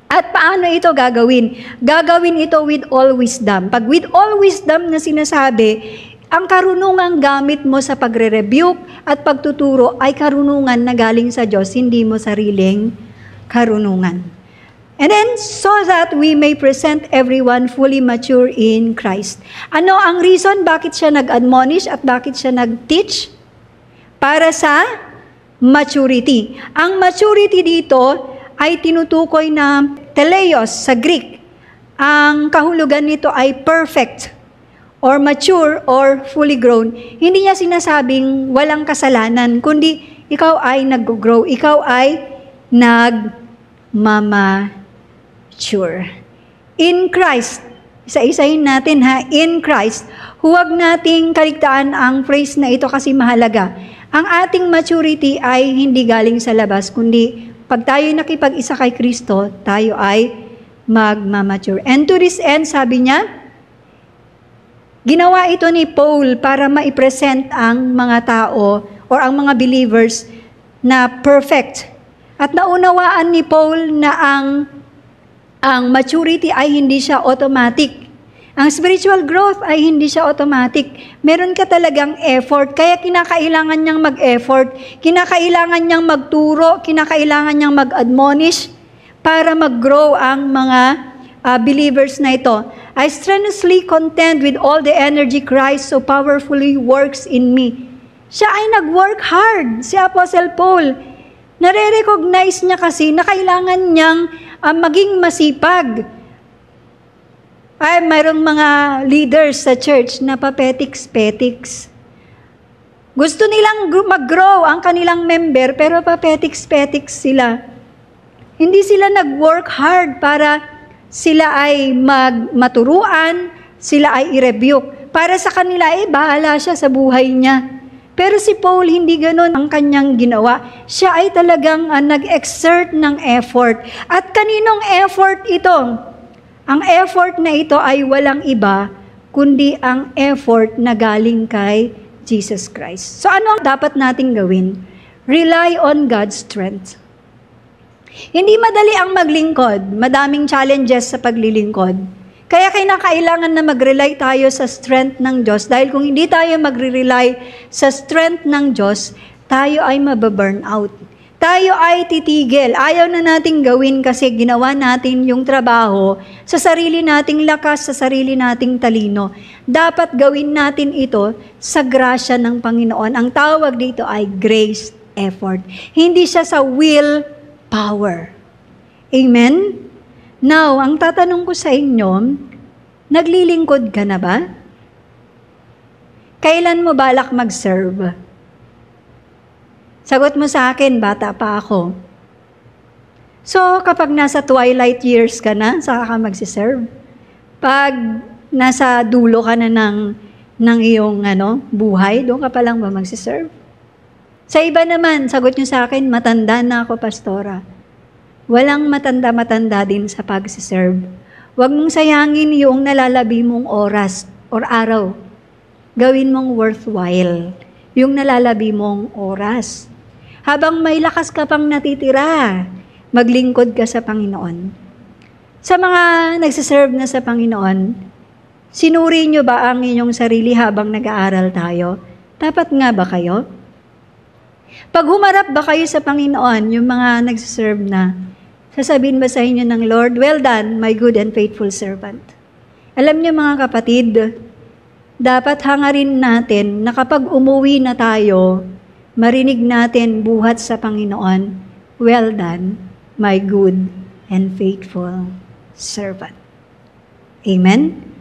At paano ito gagawin? Gagawin ito with all wisdom. Pag with all wisdom na sinasabi, ang karunungang gamit mo sa pagre-rebuke at pagtuturo ay karunungan na galing sa Diyos, hindi mo sariling karunungan. And then, so that we may present everyone fully mature in Christ. Ano ang reason bakit siya nag-admonish at bakit siya nag-teach? Para sa maturity. Ang maturity dito ay tinutukoy na teleios sa Greek. Ang kahulugan nito ay perfect or mature or fully grown. Hindi niya sinasabing walang kasalanan, kundi ikaw ay nag-grow, ikaw ay nag-mamature. In Christ, isa-isahin natin in Christ, huwag nating kaligtaan ang phrase na ito kasi mahalaga. Ang ating maturity ay hindi galing sa labas, kundi pag tayo nakipag-isa kay Kristo, tayo ay magmamature. And to this end, sabi niya, ginawa ito ni Paul para maipresent ang mga tao or ang mga believers na perfect. At naunawaan ni Paul na ang maturity ay hindi siya automatic. Ang spiritual growth ay hindi siya automatic. Meron ka talagang effort, kaya kinakailangan niyang mag-effort, kinakailangan niyang magturo, kinakailangan niyang mag-admonish para mag-grow ang mga believers na ito. I strenuously contend with all the energy Christ so powerfully works in me. Siya ay nag-work hard, si Apostle Paul. Nare-recognize niya kasi na kailangan niyang maging masipag. Ay, mayroong mga leaders sa church na papetiks-petiks. Gusto nilang mag-grow ang kanilang member, pero papetiks-petiks sila. Hindi sila nag-work hard para sila ay maturuan, sila ay i-rebuke. Para sa kanila, bahala siya sa buhay niya. Pero si Paul, hindi ganun ang kanyang ginawa. Siya ay talagang nag-exert ng effort. At kaninong effort ito? Ang effort na ito ay walang iba, kundi ang effort na galing kay Jesus Christ. So ano ang dapat nating gawin? Rely on God's strength. Hindi madali ang maglingkod. Madaming challenges sa paglilingkod. Kaya kailangan na mag-rely tayo sa strength ng Diyos. Dahil kung hindi tayo magre-rely sa strength ng Diyos, tayo ay mababurn out. Tayo ay titigil. Ayaw na nating gawin kasi ginawa natin yung trabaho sa sarili nating lakas, sa sarili nating talino. Dapat gawin natin ito sa grasya ng Panginoon. Ang tawag dito ay grace effort. Hindi siya sa will power. Amen? Now, ang tatanong ko sa inyo, naglilingkod ka na ba? Kailan mo balak mag-serve? Sagot mo sa akin, bata pa ako. So, kapag nasa twilight years ka na, saka ka magsiserve. Pag nasa dulo ka na ng iyong buhay, doon ka pa lang ba magsiserve? Sa iba naman, sagot nyo sa akin, matanda na ako, pastora. Walang matanda-matanda din sa pagsiserve. Huwag mong sayangin yung nalalabi mong oras or araw. Gawin mong worthwhile yung nalalabi mong oras. Habang may lakas ka pang natitira, maglingkod ka sa Panginoon. Sa mga nagsiserve na sa Panginoon, sinuri nyo ba ang inyong sarili habang nag-aaral tayo? Dapat nga ba kayo? Pag humarap ba kayo sa Panginoon, yung mga nagsiserve na, sasabihin ba sa inyo ng Lord, well done, my good and faithful servant. Alam niyo mga kapatid, dapat hangarin natin na kapag umuwi na tayo, marinig natin buhat sa Panginoon, well done, my good and faithful servant. Amen?